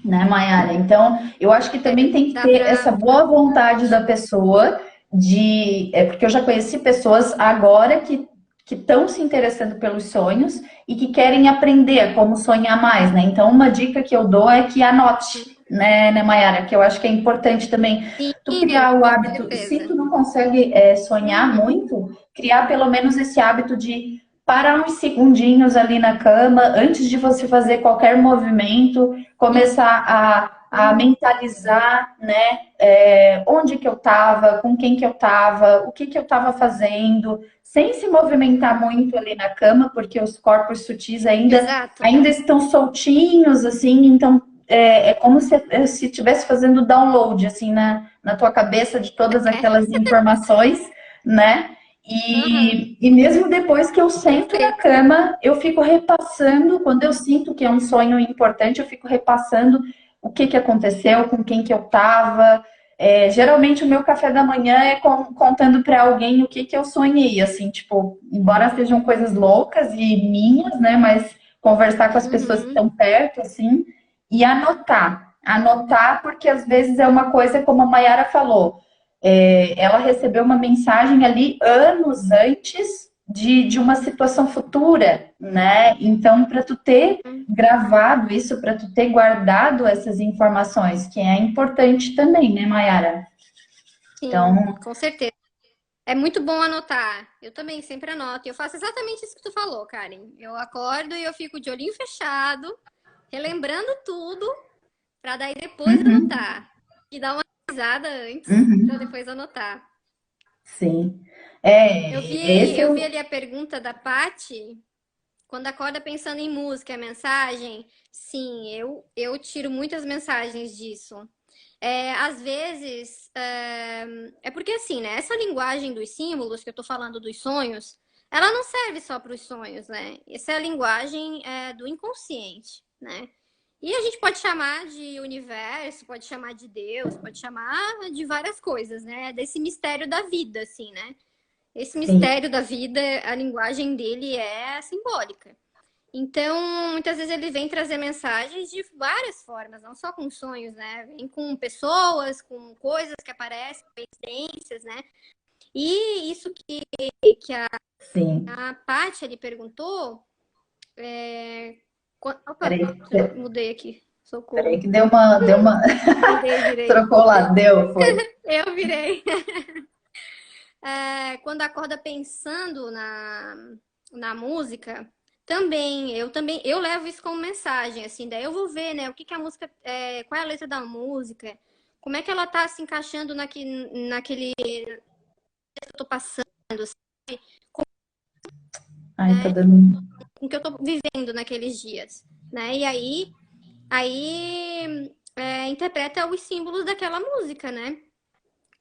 né, Mayara? Então, eu acho que também tem que Dá ter pra... essa boa vontade da pessoa porque eu já conheci pessoas agora que estão se interessando pelos sonhos e que querem aprender a como sonhar mais, né? Então, uma dica que eu dou é que anote, né, Mayara? Que eu acho que é importante também tu Sim, criar o com hábito, se certeza. tu não consegue sonhar muito, criar pelo menos esse hábito de parar uns segundinhos ali na cama, antes de você fazer qualquer movimento, começar a mentalizar, né, onde que eu estava, com quem que eu estava, o que que eu estava fazendo, sem se movimentar muito ali na cama, porque os corpos sutis Exato. ainda estão soltinhos, assim, então é como se estivesse fazendo download, assim, na tua cabeça de todas aquelas informações, né? Aham, E mesmo depois que eu sento na perfeito. cama, eu fico repassando, quando eu sinto que é um sonho importante, eu fico repassando o que que aconteceu, com quem que eu estava. Geralmente o meu café da manhã é contando para alguém o que que eu sonhei, assim, tipo, embora sejam coisas loucas e minhas, né, mas conversar com as pessoas que Uhum. estão perto, assim, e anotar. Anotar, porque às vezes é uma coisa, como a Mayara falou, ela recebeu uma mensagem ali anos antes de uma situação futura, né? Então, para tu ter gravado isso, para tu ter guardado essas informações, que é importante também, né, Mayara? Sim, Então, com certeza. É muito bom anotar. Eu também sempre anoto. Eu faço exatamente isso que tu falou, Karen. Eu acordo e eu fico de olhinho fechado, relembrando tudo, para daí depois uhum, anotar. E dar uma risada antes, para uhum, depois anotar. sim. Esse é Eu vi o. ali a pergunta da Pati. Quando acorda pensando em música, mensagem, sim, eu tiro muitas mensagens disso. Às vezes, é porque assim, né? Essa linguagem dos símbolos que eu tô falando dos sonhos, ela não serve só para os sonhos, né? Essa é a linguagem do inconsciente, né? E a gente pode chamar de universo, pode chamar de Deus, pode chamar de várias coisas, né? Desse mistério da vida, assim, né? Esse Sim, mistério da vida, a linguagem dele é simbólica. Então, muitas vezes ele vem trazer mensagens de várias formas, não só com sonhos, né? Vem com pessoas, com coisas que aparecem, coincidências, né? E isso que sim. a Paty ele perguntou, é... Opa, Peraí, mudei aqui, peraí, socorro. que deu uma. Virei. Trocou lá, deu, foi. Eu virei. Quando acorda pensando na música, eu levo isso como mensagem, assim, daí eu vou ver, né, o que que a música, qual é a letra da música, como é que ela tá se encaixando naquele que eu tô passando, Ai, tá dando. com o que eu tô vivendo naqueles dias, né, e aí interpreta os símbolos daquela música, né,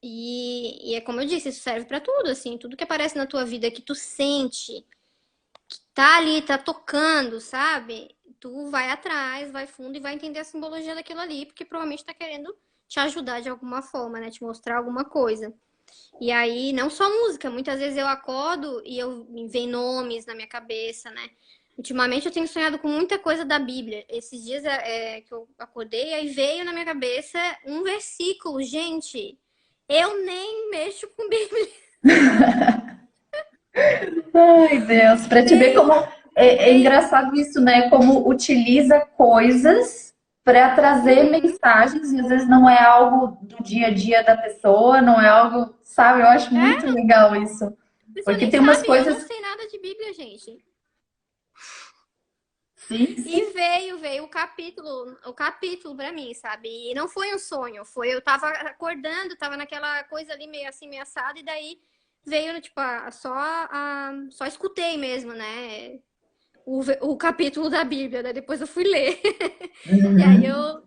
e é como eu disse, isso serve pra tudo, assim, tudo que aparece na tua vida que tu sente, tá ali, tá tocando, sabe? Tu vai atrás, vai fundo e vai entender a simbologia daquilo ali, porque provavelmente tá querendo te ajudar de alguma forma, né? Te mostrar alguma coisa. E aí, não só música, muitas vezes eu acordo e eu me vem nomes na minha cabeça, né? Ultimamente eu tenho sonhado com muita coisa da Bíblia. Esses dias que eu acordei, aí veio na minha cabeça um versículo. Gente, eu nem mexo com Bíblia. Ai, Deus, para te ver Nem, como é nem. engraçado isso, né? Como utiliza coisas para trazer Uhum. mensagens, e às vezes não é algo do dia a dia da pessoa, não é algo, sabe? Eu acho muito É, legal isso. a pessoa Porque nem tem umas sabe, eu não coisas. sei nada de Bíblia, gente. Sim, E sim. veio o capítulo pra mim, sabe? E não foi um sonho, eu tava acordando, tava naquela coisa ali meio assim, meio assada, e daí veio, tipo, só escutei mesmo, né? O capítulo da Bíblia, né? Depois eu fui ler. E aí Uhum. eu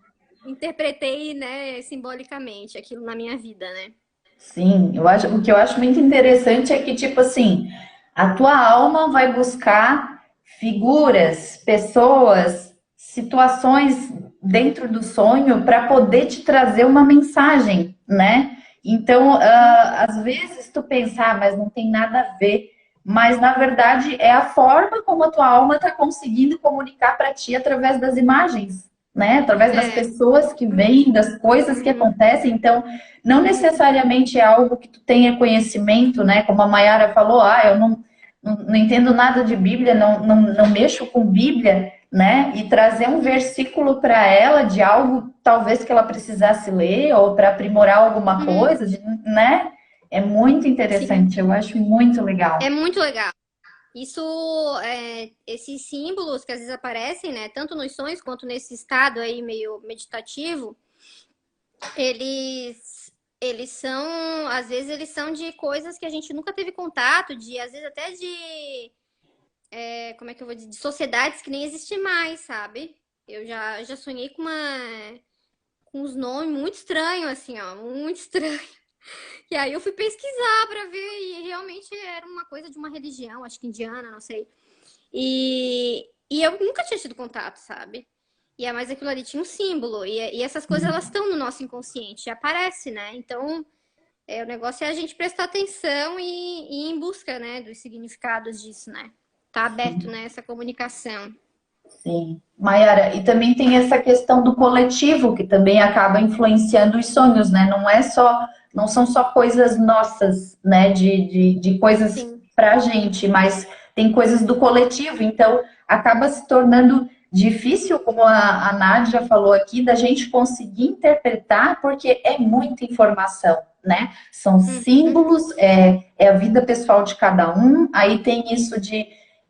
interpretei, né, simbolicamente aquilo na minha vida, né? Sim, eu acho, o que eu acho muito interessante é que, tipo assim, a tua alma vai buscar figuras, pessoas, situações dentro do sonho para poder te trazer uma mensagem, né? Então, às vezes tu pensar, mas não tem nada a ver, mas na verdade é a forma como a tua alma está conseguindo comunicar para ti através das imagens, né? Através das É. pessoas que vêm, das coisas que Uhum. acontecem. Então, não necessariamente é algo que tu tenha conhecimento, né? Como a Mayara falou, eu não entendo nada de Bíblia, não mexo com Bíblia, né? E trazer um versículo para ela de algo talvez que ela precisasse ler ou para aprimorar alguma Uhum. coisa, né? É muito Sim. interessante, eu acho muito legal. É muito legal. Isso, esses símbolos que às vezes aparecem, né, tanto nos sonhos quanto nesse estado aí meio meditativo, eles são, às vezes eles são de coisas que a gente nunca teve contato, de às vezes até de, como é que eu vou dizer, de sociedades que nem existem mais, sabe? Eu já sonhei com uns nomes muito estranhos, assim, ó, muito estranhos. E aí eu fui pesquisar pra ver e realmente era uma coisa de uma religião, acho que indiana, não sei. E eu nunca tinha tido contato, sabe? E é mais aquilo ali tinha um símbolo. E essas coisas elas estão no nosso inconsciente, aparece, né? Então, o negócio é a gente prestar atenção e ir em busca, né, dos significados disso, né? Tá aberto, né, essa comunicação. Sim. Mayara, e também tem essa questão do coletivo, que também acaba influenciando os sonhos, né? Não são só coisas nossas, né? De coisas Sim. pra gente, mas tem coisas do coletivo, então acaba se tornando difícil, como a Nádia falou aqui, da gente conseguir interpretar, porque é muita informação, né? São Uhum. símbolos, é a vida pessoal de cada um, aí tem isso de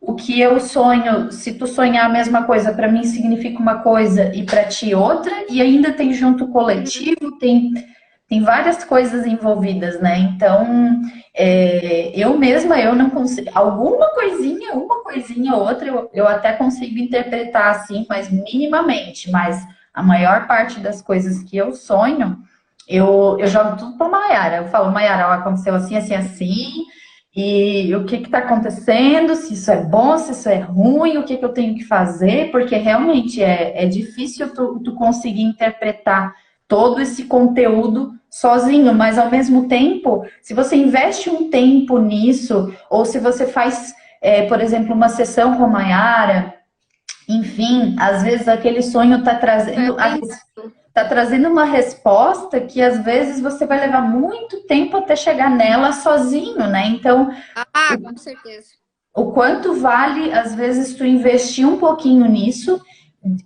o que eu sonho, se tu sonhar a mesma coisa, para mim significa uma coisa e para ti outra, e ainda tem junto o Uhum. coletivo, tem várias coisas envolvidas, né? Então, eu mesma, eu não consigo, uma coisinha outra, eu até consigo interpretar assim, mas minimamente, mas a maior parte das coisas que eu sonho, eu jogo tudo para Maiara. Eu falo, Maiara, ó, aconteceu assim, assim, assim, e o que está acontecendo, se isso é bom, se isso é ruim, o que, que eu tenho que fazer, porque realmente é difícil tu conseguir interpretar todo esse conteúdo sozinho, mas ao mesmo tempo, se você investe um tempo nisso, ou se você faz, por exemplo, uma sessão com a Mayara, enfim, às vezes aquele sonho está Vai trazendo aprender. tá trazendo uma resposta que às vezes você vai levar muito tempo até chegar nela sozinho, né? Então, Ah, com certeza. o quanto vale, às vezes, tu investir um pouquinho nisso,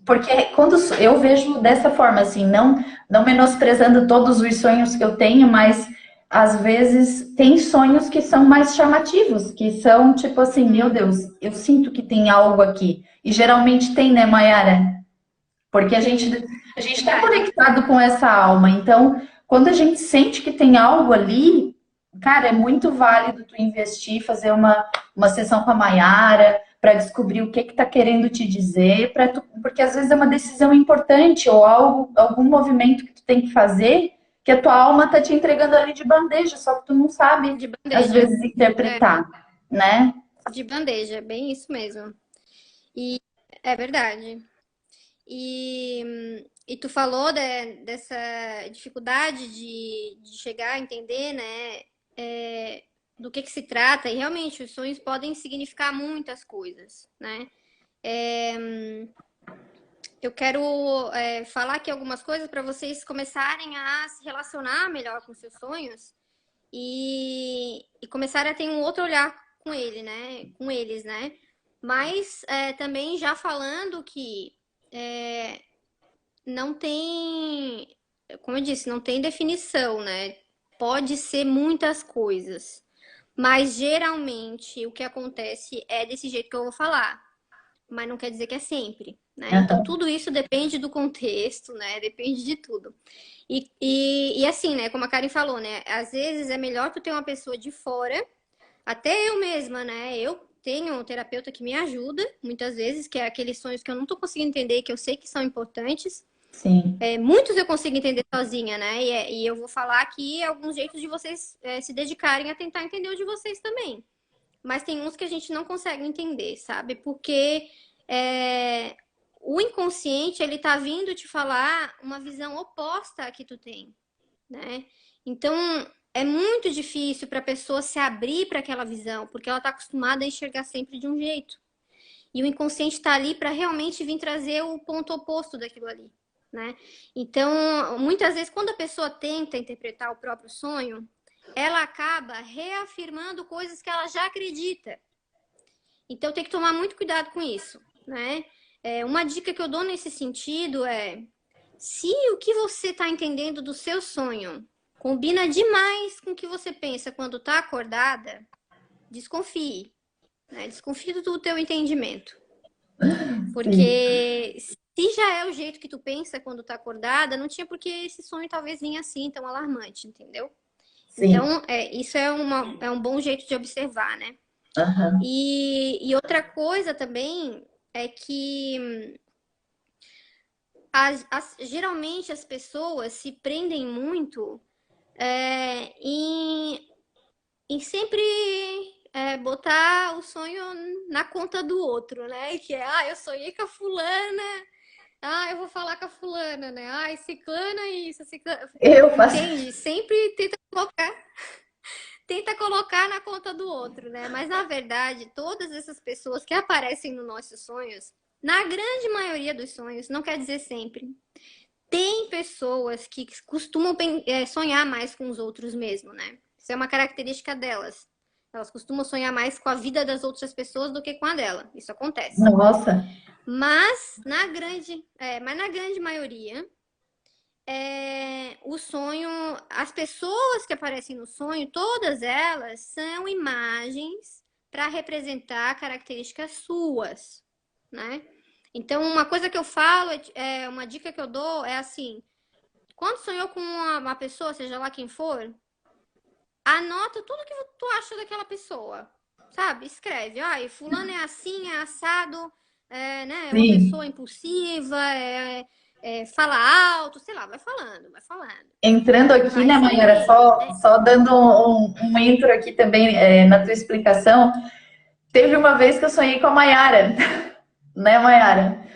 porque quando eu vejo dessa forma, assim, não menosprezando todos os sonhos que eu tenho, mas às vezes tem sonhos que são mais chamativos, que são tipo assim, meu Deus, eu sinto que tem algo aqui. E geralmente tem, né, Mayara? Porque Tem. a gente está Verdade. conectado com essa alma. Então, quando a gente sente que tem algo ali, cara, é muito válido tu investir, fazer uma sessão com a Mayara para descobrir o que está querendo te dizer, porque às vezes é uma decisão importante ou algum movimento que tu tem que fazer que a tua alma está te entregando ali de bandeja, só que tu não sabe, De às bandeja. vezes, É, interpretar, né? de bandeja, bem isso mesmo. E é verdade. E tu falou dessa dificuldade de chegar a entender, né, do que se trata, e realmente os sonhos podem significar muitas coisas, né? Eu quero falar aqui algumas coisas para vocês começarem a se relacionar melhor com seus sonhos e começarem a ter um outro olhar com ele, né? Com eles, né? Mas também já falando que não tem, como eu disse, não tem definição, né? Pode ser muitas coisas, mas geralmente o que acontece é desse jeito que eu vou falar, mas não quer dizer que é sempre, né? Então Aham. tudo isso depende do contexto, né? Depende de tudo. E assim, né? Como a Karen falou, né? Às vezes é melhor tu ter uma pessoa de fora, até eu mesma, né? Eu tenho um terapeuta que me ajuda, muitas vezes, que é aqueles sonhos que eu não tô conseguindo entender, que eu sei que são importantes. Sim. Muitos eu consigo entender sozinha, né? E eu vou falar aqui alguns jeitos de vocês se dedicarem a tentar entender o de vocês também. Mas tem uns que a gente não consegue entender, sabe? Porque é, o inconsciente, ele tá vindo te falar uma visão oposta à que tu tem, né? Então, é muito difícil para a pessoa se abrir para aquela visão, porque ela está acostumada a enxergar sempre de um jeito. E o inconsciente está ali para realmente vir trazer o ponto oposto daquilo ali, né? Então, muitas vezes, quando a pessoa tenta interpretar o próprio sonho, ela acaba reafirmando coisas que ela já acredita. Então, tem que tomar muito cuidado com isso, né? Uma dica que eu dou nesse sentido é: se o que você está entendendo do seu sonho combina demais com o que você pensa quando está acordada, desconfie, né? Desconfie do teu entendimento. Sim, Porque se já é o jeito que tu pensa quando tá acordada, não tinha por que esse sonho talvez vinha assim, tão alarmante, entendeu? sim. Então, isso é um bom jeito de observar, né? Aham. E outra coisa também é que geralmente as pessoas se prendem muito em sempre botar o sonho na conta do outro, né? Que eu sonhei com a fulana, eu vou falar com a fulana, né? Ciclana isso, ciclana. Eu faço. Entende? Sempre tenta colocar na conta do outro, né? Mas na verdade, todas essas pessoas que aparecem nos nossos sonhos, na grande maioria dos sonhos, não quer dizer sempre. Tem pessoas que costumam sonhar mais com os outros mesmo, né? Isso é uma característica delas. Elas costumam sonhar mais com a vida das outras pessoas do que com a dela. Isso acontece. Nossa. Mas na grande maioria, o sonho, as pessoas que aparecem no sonho, todas elas são imagens para representar características suas, né? Então, uma coisa que eu falo, uma dica que eu dou é assim: quando sonhou com uma pessoa, seja lá quem for, anota tudo que tu acha daquela pessoa, sabe? Escreve, fulano é assim, é assado, né? É uma pessoa Sim. impulsiva, fala alto, sei lá, vai falando, vai falando. Entrando aqui, né, Mas Mayara, também, só dando um intro aqui também na tua explicação, teve uma vez que eu sonhei com a Mayara, né, Mayara?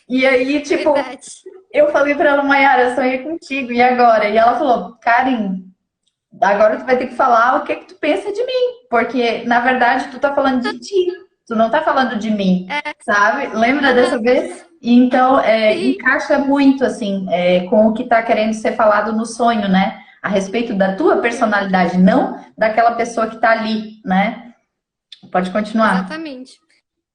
E aí, tipo, verdade. eu falei pra ela, Mayara, eu sonhei contigo, e agora? E ela falou, Karen, agora tu vai ter que falar o que que tu pensa de mim, porque na verdade tu tá falando de ti, tu não tá falando de mim, sabe? Lembra dessa Aham, vez? E então sim, encaixa muito assim com o que tá querendo ser falado no sonho, né? A respeito da tua sim, personalidade, não daquela pessoa que tá ali, né? Pode continuar. exatamente.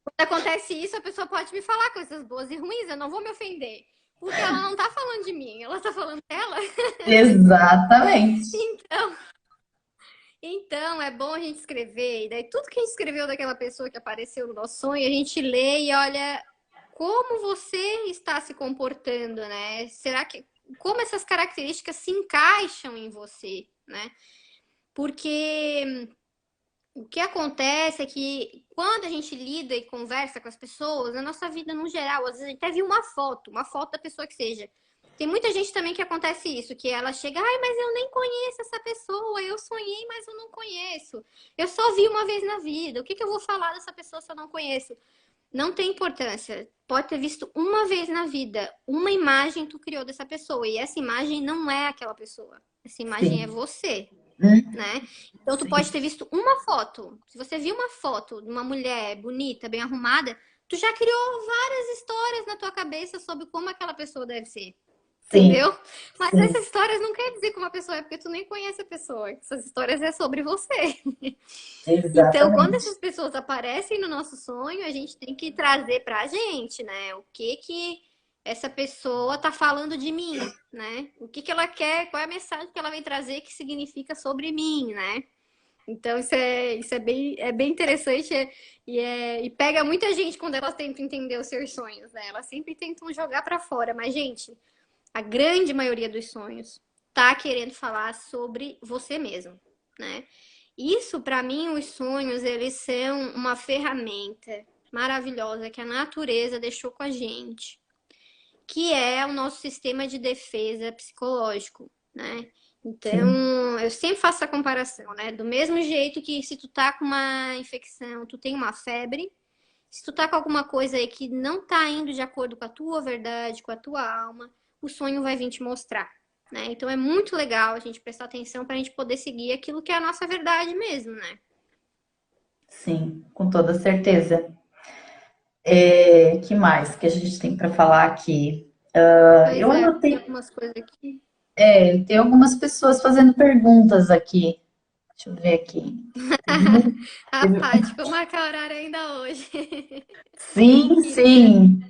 Quando acontece isso, a pessoa pode me falar coisas boas e ruins, eu não vou me ofender. Porque ela não tá falando de mim, ela tá falando dela. Exatamente. Então, então, é bom a gente escrever. E daí, tudo que a gente escreveu daquela pessoa que apareceu no nosso sonho, a gente lê e olha como você está se comportando, né? Será que. Como essas características se encaixam em você, né? Porque o que acontece é que quando a gente lida e conversa com as pessoas, na nossa vida no geral, às vezes a gente até viu uma foto da pessoa que seja. Tem muita gente também que acontece isso, que ela chega, mas eu nem conheço essa pessoa, eu sonhei, mas eu não conheço. Eu só vi uma vez na vida, o que eu vou falar dessa pessoa se eu não conheço? Não tem importância. Pode ter visto uma vez na vida, uma imagem tu criou dessa pessoa, e essa imagem não é aquela pessoa. Essa imagem é Sim. você, Hum, né? Então tu pode sim. ter visto uma foto. Se você viu uma foto de uma mulher bonita, bem arrumada, tu já criou várias histórias na tua cabeça sobre como aquela pessoa deve ser. Sim. Entendeu? Mas Sim. essas histórias não quer dizer como a pessoa é, porque tu nem conhece a pessoa. Essas histórias é sobre você. Então, quando Exatamente. essas pessoas aparecem no nosso sonho, a gente tem que trazer pra gente, né? O que essa pessoa tá falando de mim, né? O que que ela quer, qual é a mensagem que ela vem trazer que significa sobre mim, né? Então é bem interessante e pega muita gente quando elas tentam entender os seus sonhos, né? Elas sempre tentam jogar para fora, mas gente, a grande maioria dos sonhos tá querendo falar sobre você mesmo, né? Isso, para mim, os sonhos, eles são uma ferramenta maravilhosa que a natureza deixou com a gente, que é o nosso sistema de defesa psicológico, né? Sim. Então, eu sempre faço essa comparação, né? Do mesmo jeito que se tu tá com uma infecção, tu tem uma febre, se tu tá com alguma coisa aí que não tá indo de acordo com a tua verdade, com a tua alma, o sonho vai vir te mostrar, né? Então é muito legal a gente prestar atenção pra gente poder seguir aquilo que é a nossa verdade mesmo, né? Sim, com toda certeza. Que mais que a gente tem para falar aqui? Pois Eu é, tem anotei, algumas coisas aqui. tem algumas pessoas fazendo perguntas aqui. Deixa eu ver aqui. Teve uma- A teve- Paty, vou marcar horário ainda hoje. Sim, Querida. sim.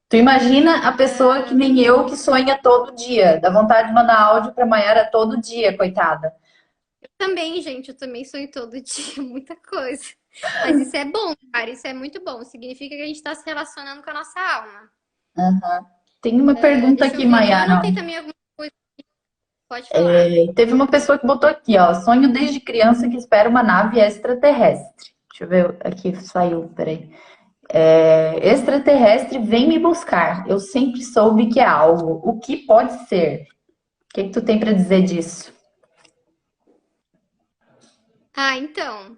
Tu imagina a pessoa que Ah, nem eu que sonha todo dia, dá vontade de mandar áudio para Maiara todo dia, coitada. também, gente, eu também sonho todo dia, muita coisa. Mas isso é bom, cara, isso é muito bom. Significa que a gente está se relacionando com a nossa alma. Tem uma pergunta Deixa aqui, eu ver aqui. Eu Maiara. anotei também alguma coisa. Pode falar. Teve uma pessoa que botou aqui, ó, sonho desde criança que espera uma nave extraterrestre. Deixa eu ver, aqui saiu, peraí. Extraterrestre vem me buscar. Eu sempre soube que é algo. O que pode ser? O que que tu tem para dizer disso? Ah, então,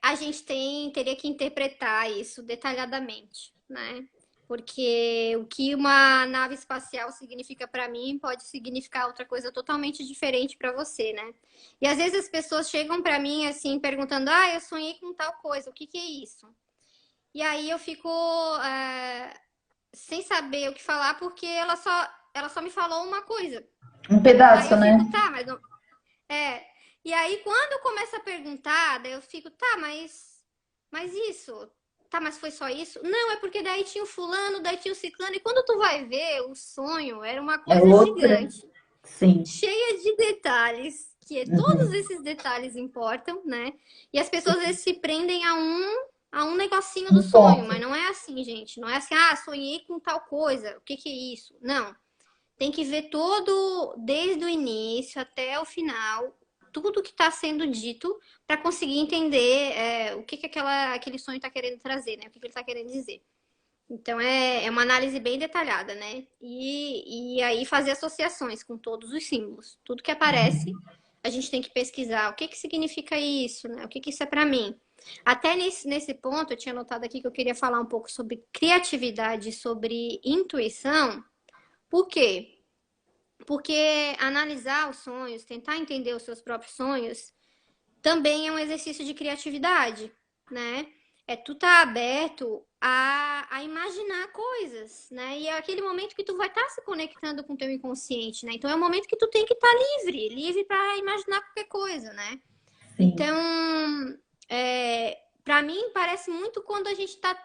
a gente teria que interpretar isso detalhadamente, né? Porque o que uma nave espacial significa para mim pode significar outra coisa totalmente diferente para você, né? E às vezes as pessoas chegam para mim assim perguntando: "Ah, eu sonhei com tal coisa. O que que é isso?" E aí eu fico sem saber o que falar porque ela só me falou uma coisa. Um Aí pedaço, eu fico, né? tá, mas não, é. E aí, quando eu começo a perguntar, daí eu fico, tá, mas isso? Tá, mas foi só isso? Não, é porque daí tinha o fulano, daí tinha o ciclano, e quando tu vai ver, o sonho era uma É coisa outra. gigante, Sim. cheia de detalhes, que todos esses detalhes importam, né? E as pessoas às vezes se prendem a um negocinho do Um sonho, mas ponto. não é assim, gente. Não é assim, ah, sonhei com tal coisa, o que que é isso? Não. Tem que ver todo, desde o início até o final, tudo que está sendo dito para conseguir entender o que, que aquele sonho está querendo trazer, né? O que, que ele está querendo dizer. Então é uma análise bem detalhada, né? E aí fazer associações com todos os símbolos. Tudo que aparece, a gente tem que pesquisar o que, que significa isso, né? O que, que isso é para mim. Até nesse ponto, eu tinha notado aqui que eu queria falar um pouco sobre criatividade, sobre intuição. Por quê? Porque analisar os sonhos, tentar entender os seus próprios sonhos, também é um exercício de criatividade, né? É tu tá aberto a imaginar coisas, né? E é aquele momento que tu vai estar se conectando com o teu inconsciente, né? Então é um momento que tu tem que estar livre para imaginar qualquer coisa, né? Sim. Então, para mim parece muito quando a gente está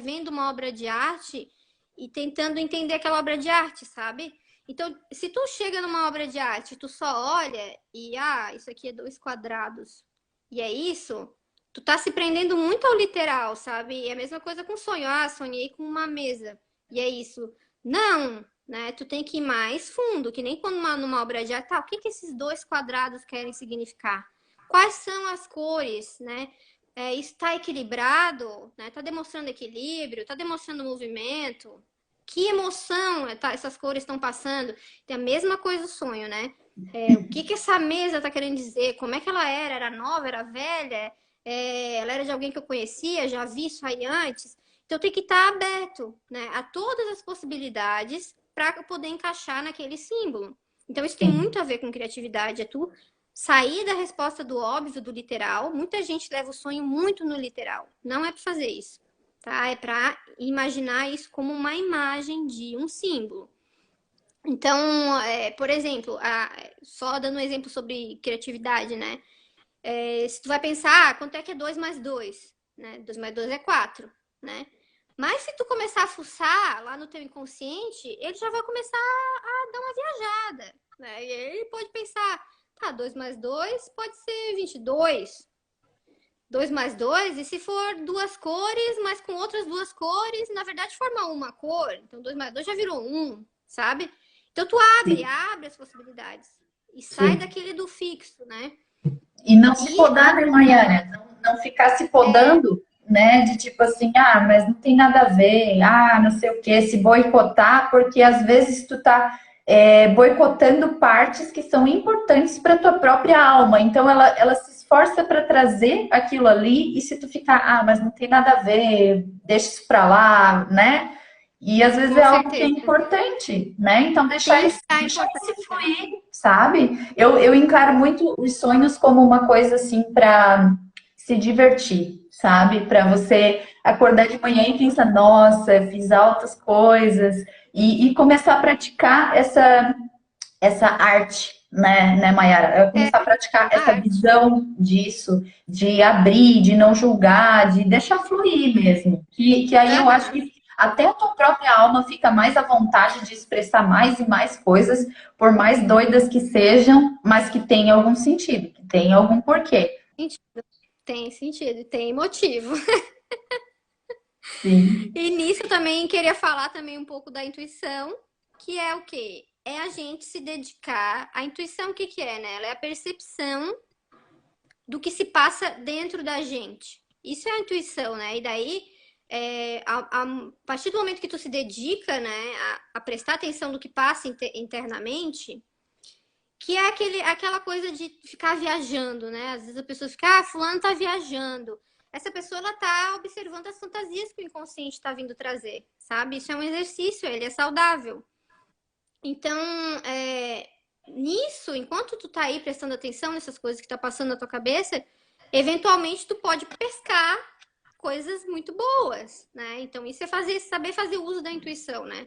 vendo uma obra de arte e tentando entender aquela obra de arte, sabe? Então, se tu chega numa obra de arte, tu só olha e, isso aqui é 2 quadrados, e é isso, tu tá se prendendo muito ao literal, sabe? E é a mesma coisa com sonho. Ah, sonhei com uma mesa, e é isso. Não, né? Tu tem que ir mais fundo, que nem quando numa obra de arte, tá, o que que esses 2 quadrados querem significar? Quais são as cores, né? Isso está equilibrado, né? Está demonstrando equilíbrio, está demonstrando movimento. Que emoção essas cores estão passando? Tem a mesma coisa do sonho, né? O que que essa mesa está querendo dizer? Como é que ela era? Era nova? Era velha? Ela era de alguém que eu conhecia? Já vi isso aí antes? Então tem que estar aberto, né, a todas as possibilidades para poder encaixar naquele símbolo. Então isso tem Sim. muito a ver com criatividade. É tu sair da resposta do óbvio, do literal. Muita gente leva o sonho muito no literal. Não é para fazer isso, tá? É para imaginar isso como uma imagem de um símbolo. Então, por exemplo, só dando um exemplo sobre criatividade, né? Se tu vai pensar, quanto é que é 2 mais 2? Né? 2 mais 2 é 4, né? Mas se tu começar a fuçar lá no teu inconsciente, ele já vai começar a dar uma viajada, né? E aí ele pode pensar, tá, 2 mais 2 pode ser 22. 2 mais 2, e se for duas cores, mas com outras duas cores, na verdade forma uma cor. Então 2 mais 2 já virou 1, sabe? Então tu Sim, abre as possibilidades e sai sim. daquele do fixo, né? E não se E podar, né, Maiara? Não ficar se podando, né? De tipo assim, ah, mas não tem nada a ver, ah, não sei o quê, se boicotar, porque às vezes tu tá boicotando partes que são importantes para tua própria alma. Então ela se esforça para trazer aquilo ali, e se tu ficar, ah, mas não tem nada a ver, deixa isso pra lá, né? E às vezes é com algo que é certeza importante, né? Então tem a deixar esse importância. fluir, sabe? Eu encaro muito os sonhos como uma coisa assim para se divertir, sabe? Para você acordar de manhã e pensar, nossa, fiz altas coisas, e começar a praticar essa arte, né, Mayara? Eu É começar a praticar a essa arte. visão disso, de abrir, de não julgar, de deixar fluir mesmo. Que aí eu acho Aham. que até a tua própria alma fica mais à vontade de expressar mais e mais coisas, por mais doidas que sejam, mas que tenham algum sentido, que tenham algum porquê. Sentido. Tem sentido, tem motivo. Sim, E nisso eu também queria falar também um pouco da intuição, que é o quê? É a gente se dedicar. A intuição, o que que é, né? Ela é a percepção do que se passa dentro da gente. Isso é a intuição, né? E daí, a partir do momento que tu se dedica, né, a prestar atenção no que passa internamente, que é aquela coisa de ficar viajando, né? Às vezes a pessoa fica, ah, fulano tá viajando. Essa pessoa, ela tá observando as fantasias que o inconsciente está vindo trazer, sabe? Isso é um exercício, ele é saudável. Então, nisso, enquanto tu tá aí prestando atenção nessas coisas que tá passando na tua cabeça, eventualmente tu pode pescar coisas muito boas, né? Então, isso é saber fazer uso da intuição, né?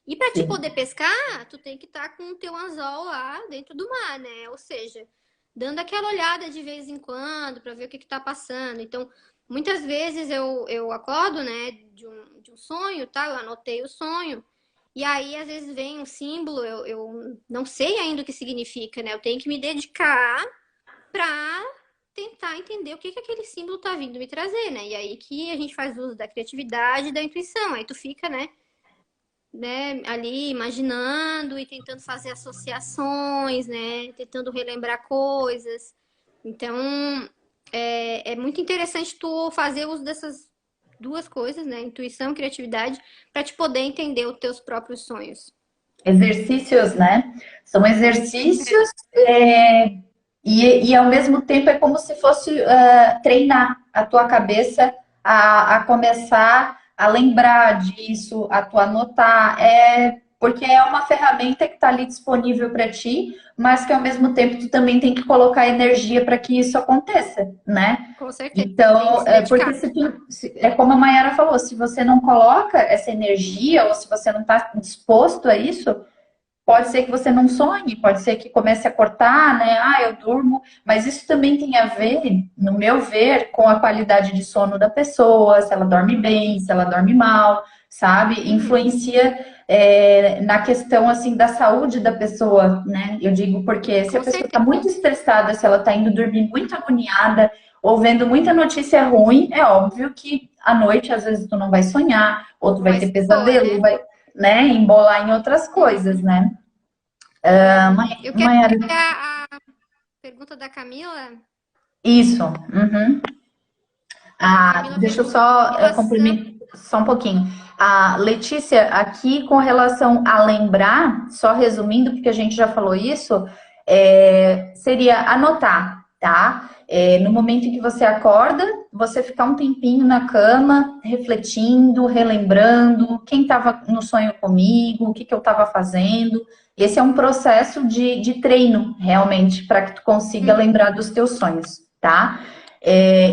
E para te sim. poder pescar, tu tem que estar com o teu anzol lá dentro do mar, né? Ou seja, dando aquela olhada de vez em quando para ver o que que tá passando. Então, muitas vezes eu acordo, né, de um sonho, tá? Eu anotei o sonho. E aí, às vezes, vem um símbolo, eu não sei ainda o que significa, né? Eu tenho que me dedicar para tentar entender o que que aquele símbolo tá vindo me trazer, né? E aí que a gente faz uso da criatividade e da intuição. Aí tu fica, né, ali imaginando e tentando fazer associações, né, tentando relembrar coisas. Então, é muito interessante tu fazer uso dessas duas coisas, né, intuição e criatividade, para te poder entender os teus próprios sonhos. Exercícios, né? São exercícios, e ao mesmo tempo é como se fosse treinar a tua cabeça a começar a lembrar disso, a tu anotar, porque é uma ferramenta que está ali disponível para ti, mas que ao mesmo tempo tu também tem que colocar energia para que isso aconteça, né? Com certeza, tem que Então, se dedicar. porque é como a Mayara falou, se você não coloca essa energia, ou se você não está disposto a isso, pode ser que você não sonhe, pode ser que comece a cortar, né? Ah, eu durmo, mas isso também tem a ver, no meu ver, com a qualidade de sono da pessoa, se ela dorme bem, se ela dorme mal, sabe? Uhum, Influencia na questão assim da saúde da pessoa, né? Eu digo porque se a com pessoa está certeza. muito estressada, se ela está indo dormir muito agoniada, ou vendo muita notícia ruim, é óbvio que à noite às vezes tu não vai sonhar, ou tu Não vai vai ter ser boa, pesadelo, né? vai, né, embolar em outras coisas, Uhum. né? Eu quero Maiara, ver a pergunta da Camila. isso. Uhum. A Camila Deixa eu pergunta só em relação. complementar só um pouquinho. A Letícia, aqui com relação a lembrar, só resumindo, porque a gente já falou isso, seria anotar, tá? No momento em que você acorda, você ficar um tempinho na cama, refletindo, relembrando quem estava no sonho comigo, o que, que eu estava fazendo. Esse é um processo de treino, realmente, para que tu consiga Uhum. lembrar dos teus sonhos, tá?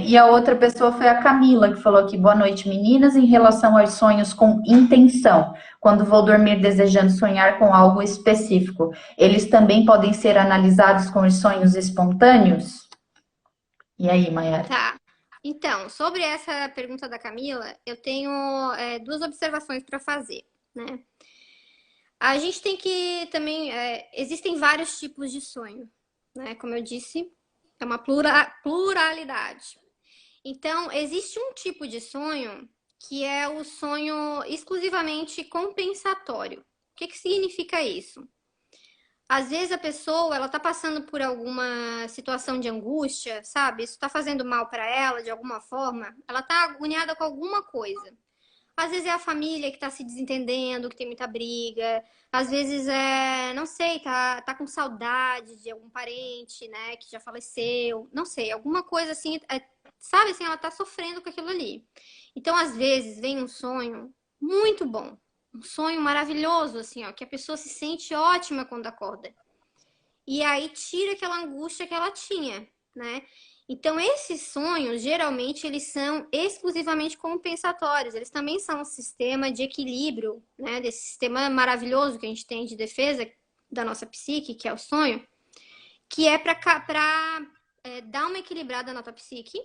E a outra pessoa foi a Camila, que falou aqui, boa noite, meninas, em relação aos sonhos com intenção, quando vou dormir desejando sonhar com algo específico, eles também podem ser analisados com os sonhos espontâneos? E aí, Mayara? Tá. Então, sobre essa pergunta da Camila, eu tenho duas observações para fazer, né? A gente tem que também. Existem vários tipos de sonho, né? Como eu disse, é uma pluralidade. Então, existe um tipo de sonho que é o sonho exclusivamente compensatório. O que que significa isso? Às vezes a pessoa, ela tá passando por alguma situação de angústia, sabe? Isso tá fazendo mal para ela de alguma forma. Ela tá agoniada com alguma coisa. Às vezes é a família que tá se desentendendo, que tem muita briga. Às vezes não sei, tá com saudade de algum parente, né, que já faleceu. Não sei, alguma coisa assim, sabe assim, ela tá sofrendo com aquilo ali. Então, às vezes, vem um sonho muito bom. Um sonho maravilhoso, assim, ó, que a pessoa se sente ótima quando acorda. E aí tira aquela angústia que ela tinha, né? Então, esses sonhos, geralmente, eles são exclusivamente compensatórios. Eles também são um sistema de equilíbrio, né? Desse sistema maravilhoso que a gente tem de defesa da nossa psique, que é o sonho, que é para dar uma equilibrada na tua psique,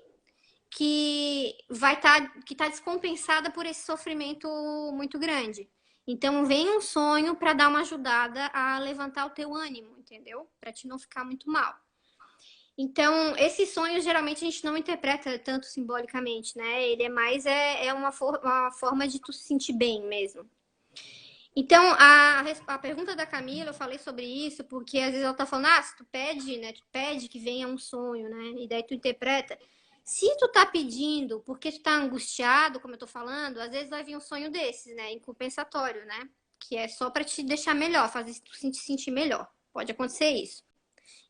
que que tá descompensada por esse sofrimento muito grande. Então, vem um sonho para dar uma ajudada a levantar o teu ânimo, entendeu? Para te não ficar muito mal. Então, esses sonhos geralmente a gente não interpreta tanto simbolicamente, né? Ele é mais uma forma de tu se sentir bem mesmo. Então, a pergunta da Camila, eu falei sobre isso, porque às vezes ela tá falando, se tu pede, né? Tu pede que venha um sonho, né? E daí tu interpreta. Se tu tá pedindo porque tu tá angustiado, como eu tô falando, às vezes vai vir um sonho desses, né? Incompensatório, né? Que é só para te deixar melhor, fazer tu se sentir melhor. Pode acontecer isso.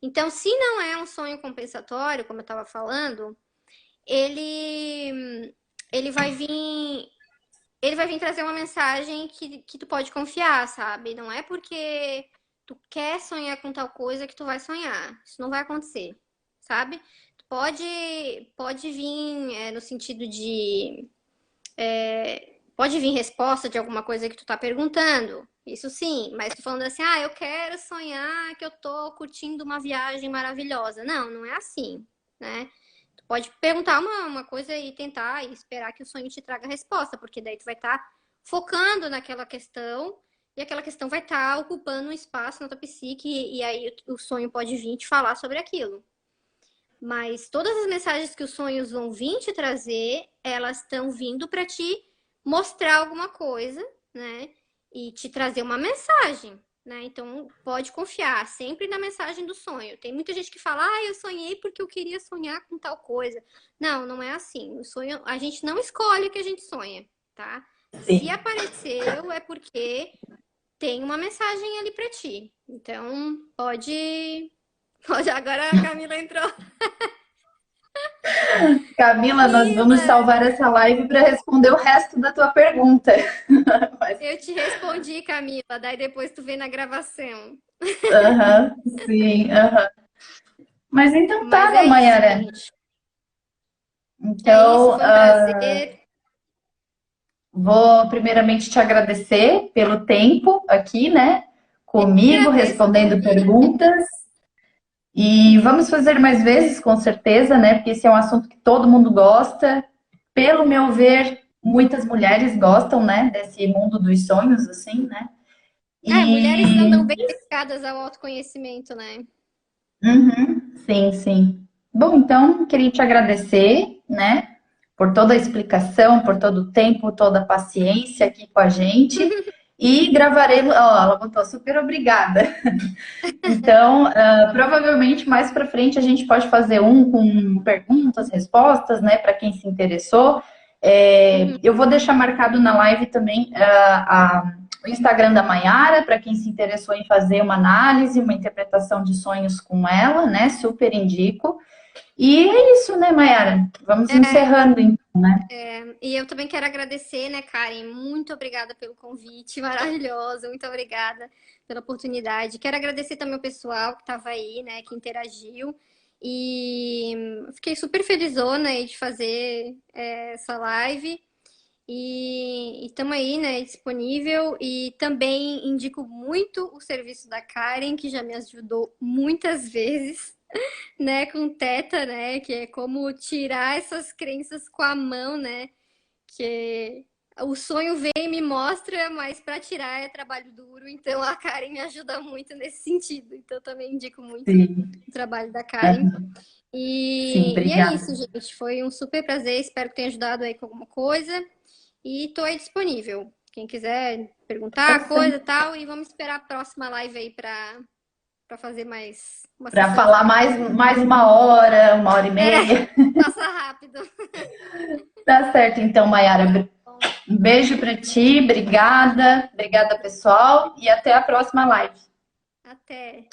Então, se não é um sonho compensatório, como eu estava falando, ele ele vai vir ele vai vir trazer uma mensagem que tu pode confiar, sabe? Não é porque tu quer sonhar com tal coisa que tu vai sonhar. Isso não vai acontecer, sabe? Tu pode vir no sentido de pode vir resposta de alguma coisa que tu tá perguntando. Isso sim, mas tu falando assim, eu quero sonhar que eu tô curtindo uma viagem maravilhosa. Não, não é assim, né? Tu pode perguntar uma coisa e tentar e esperar que o sonho te traga a resposta, porque daí tu vai estar focando naquela questão e aquela questão vai estar ocupando um espaço na tua psique e aí o sonho pode vir te falar sobre aquilo. Mas todas as mensagens que os sonhos vão vir te trazer, elas estão vindo para te mostrar alguma coisa, né? E te trazer uma mensagem, né? Então pode confiar sempre na mensagem do sonho. Tem muita gente que fala, eu sonhei porque eu queria sonhar com tal coisa. Não, não é assim. O sonho, a gente não escolhe o que a gente sonha, tá? Sim. Se apareceu é porque tem uma mensagem ali para ti. Então pode. Agora a Camila entrou. Camila, nós vamos salvar essa live para responder o resto da tua pergunta. Eu te respondi, Camila, daí depois tu vê na gravação. Sim. Mas então tá, Mas né, é Mayara? isso, gente. Então, Foi um prazer. vou primeiramente te agradecer pelo tempo aqui, né? Comigo, Agradeço o respondendo convite. perguntas. E vamos fazer mais vezes, com certeza, né? Porque esse é um assunto que todo mundo gosta. Pelo meu ver, muitas mulheres gostam, né? Desse mundo dos sonhos, assim, né? Mulheres E andam bem dedicadas ao autoconhecimento, né? sim, sim. Bom, então, queria te agradecer, né? Por toda a explicação, por todo o tempo, toda a paciência aqui com a gente. E gravaremos. Ela botou super obrigada. Então, provavelmente mais para frente a gente pode fazer um com perguntas, respostas, né, para quem se interessou. Eu vou deixar marcado na live também o Instagram da Mayara, para quem se interessou em fazer uma análise, uma interpretação de sonhos com ela, né? Super indico. E é isso, né, Mayara? Vamos encerrando, então, né? E eu também quero agradecer, né, Karen? Muito obrigada pelo convite maravilhoso. Muito obrigada pela oportunidade. Quero agradecer também o pessoal que estava aí, né, que interagiu. E fiquei super felizona aí de fazer essa live. E estamos aí, né, disponível. E também indico muito o serviço da Karen, que já me ajudou muitas vezes. né, com Teta, né, que é como tirar essas crenças com a mão, né, que o sonho vem e me mostra, mas para tirar é trabalho duro, então a Karen me ajuda muito nesse sentido, então eu também indico muito Sim, o trabalho da Karen. sim, E é obrigada. isso, gente, foi um super prazer, espero que tenha ajudado aí com alguma coisa, e tô aí disponível, quem quiser Tá perguntar coisa e certo. tal, e vamos esperar a próxima live aí para fazer mais uma Para falar sessãozinha. mais uma hora e meia. Passa rápido. Tá certo, então, Mayara. Um beijo para ti, obrigada. Obrigada, pessoal, e até a próxima live. Até.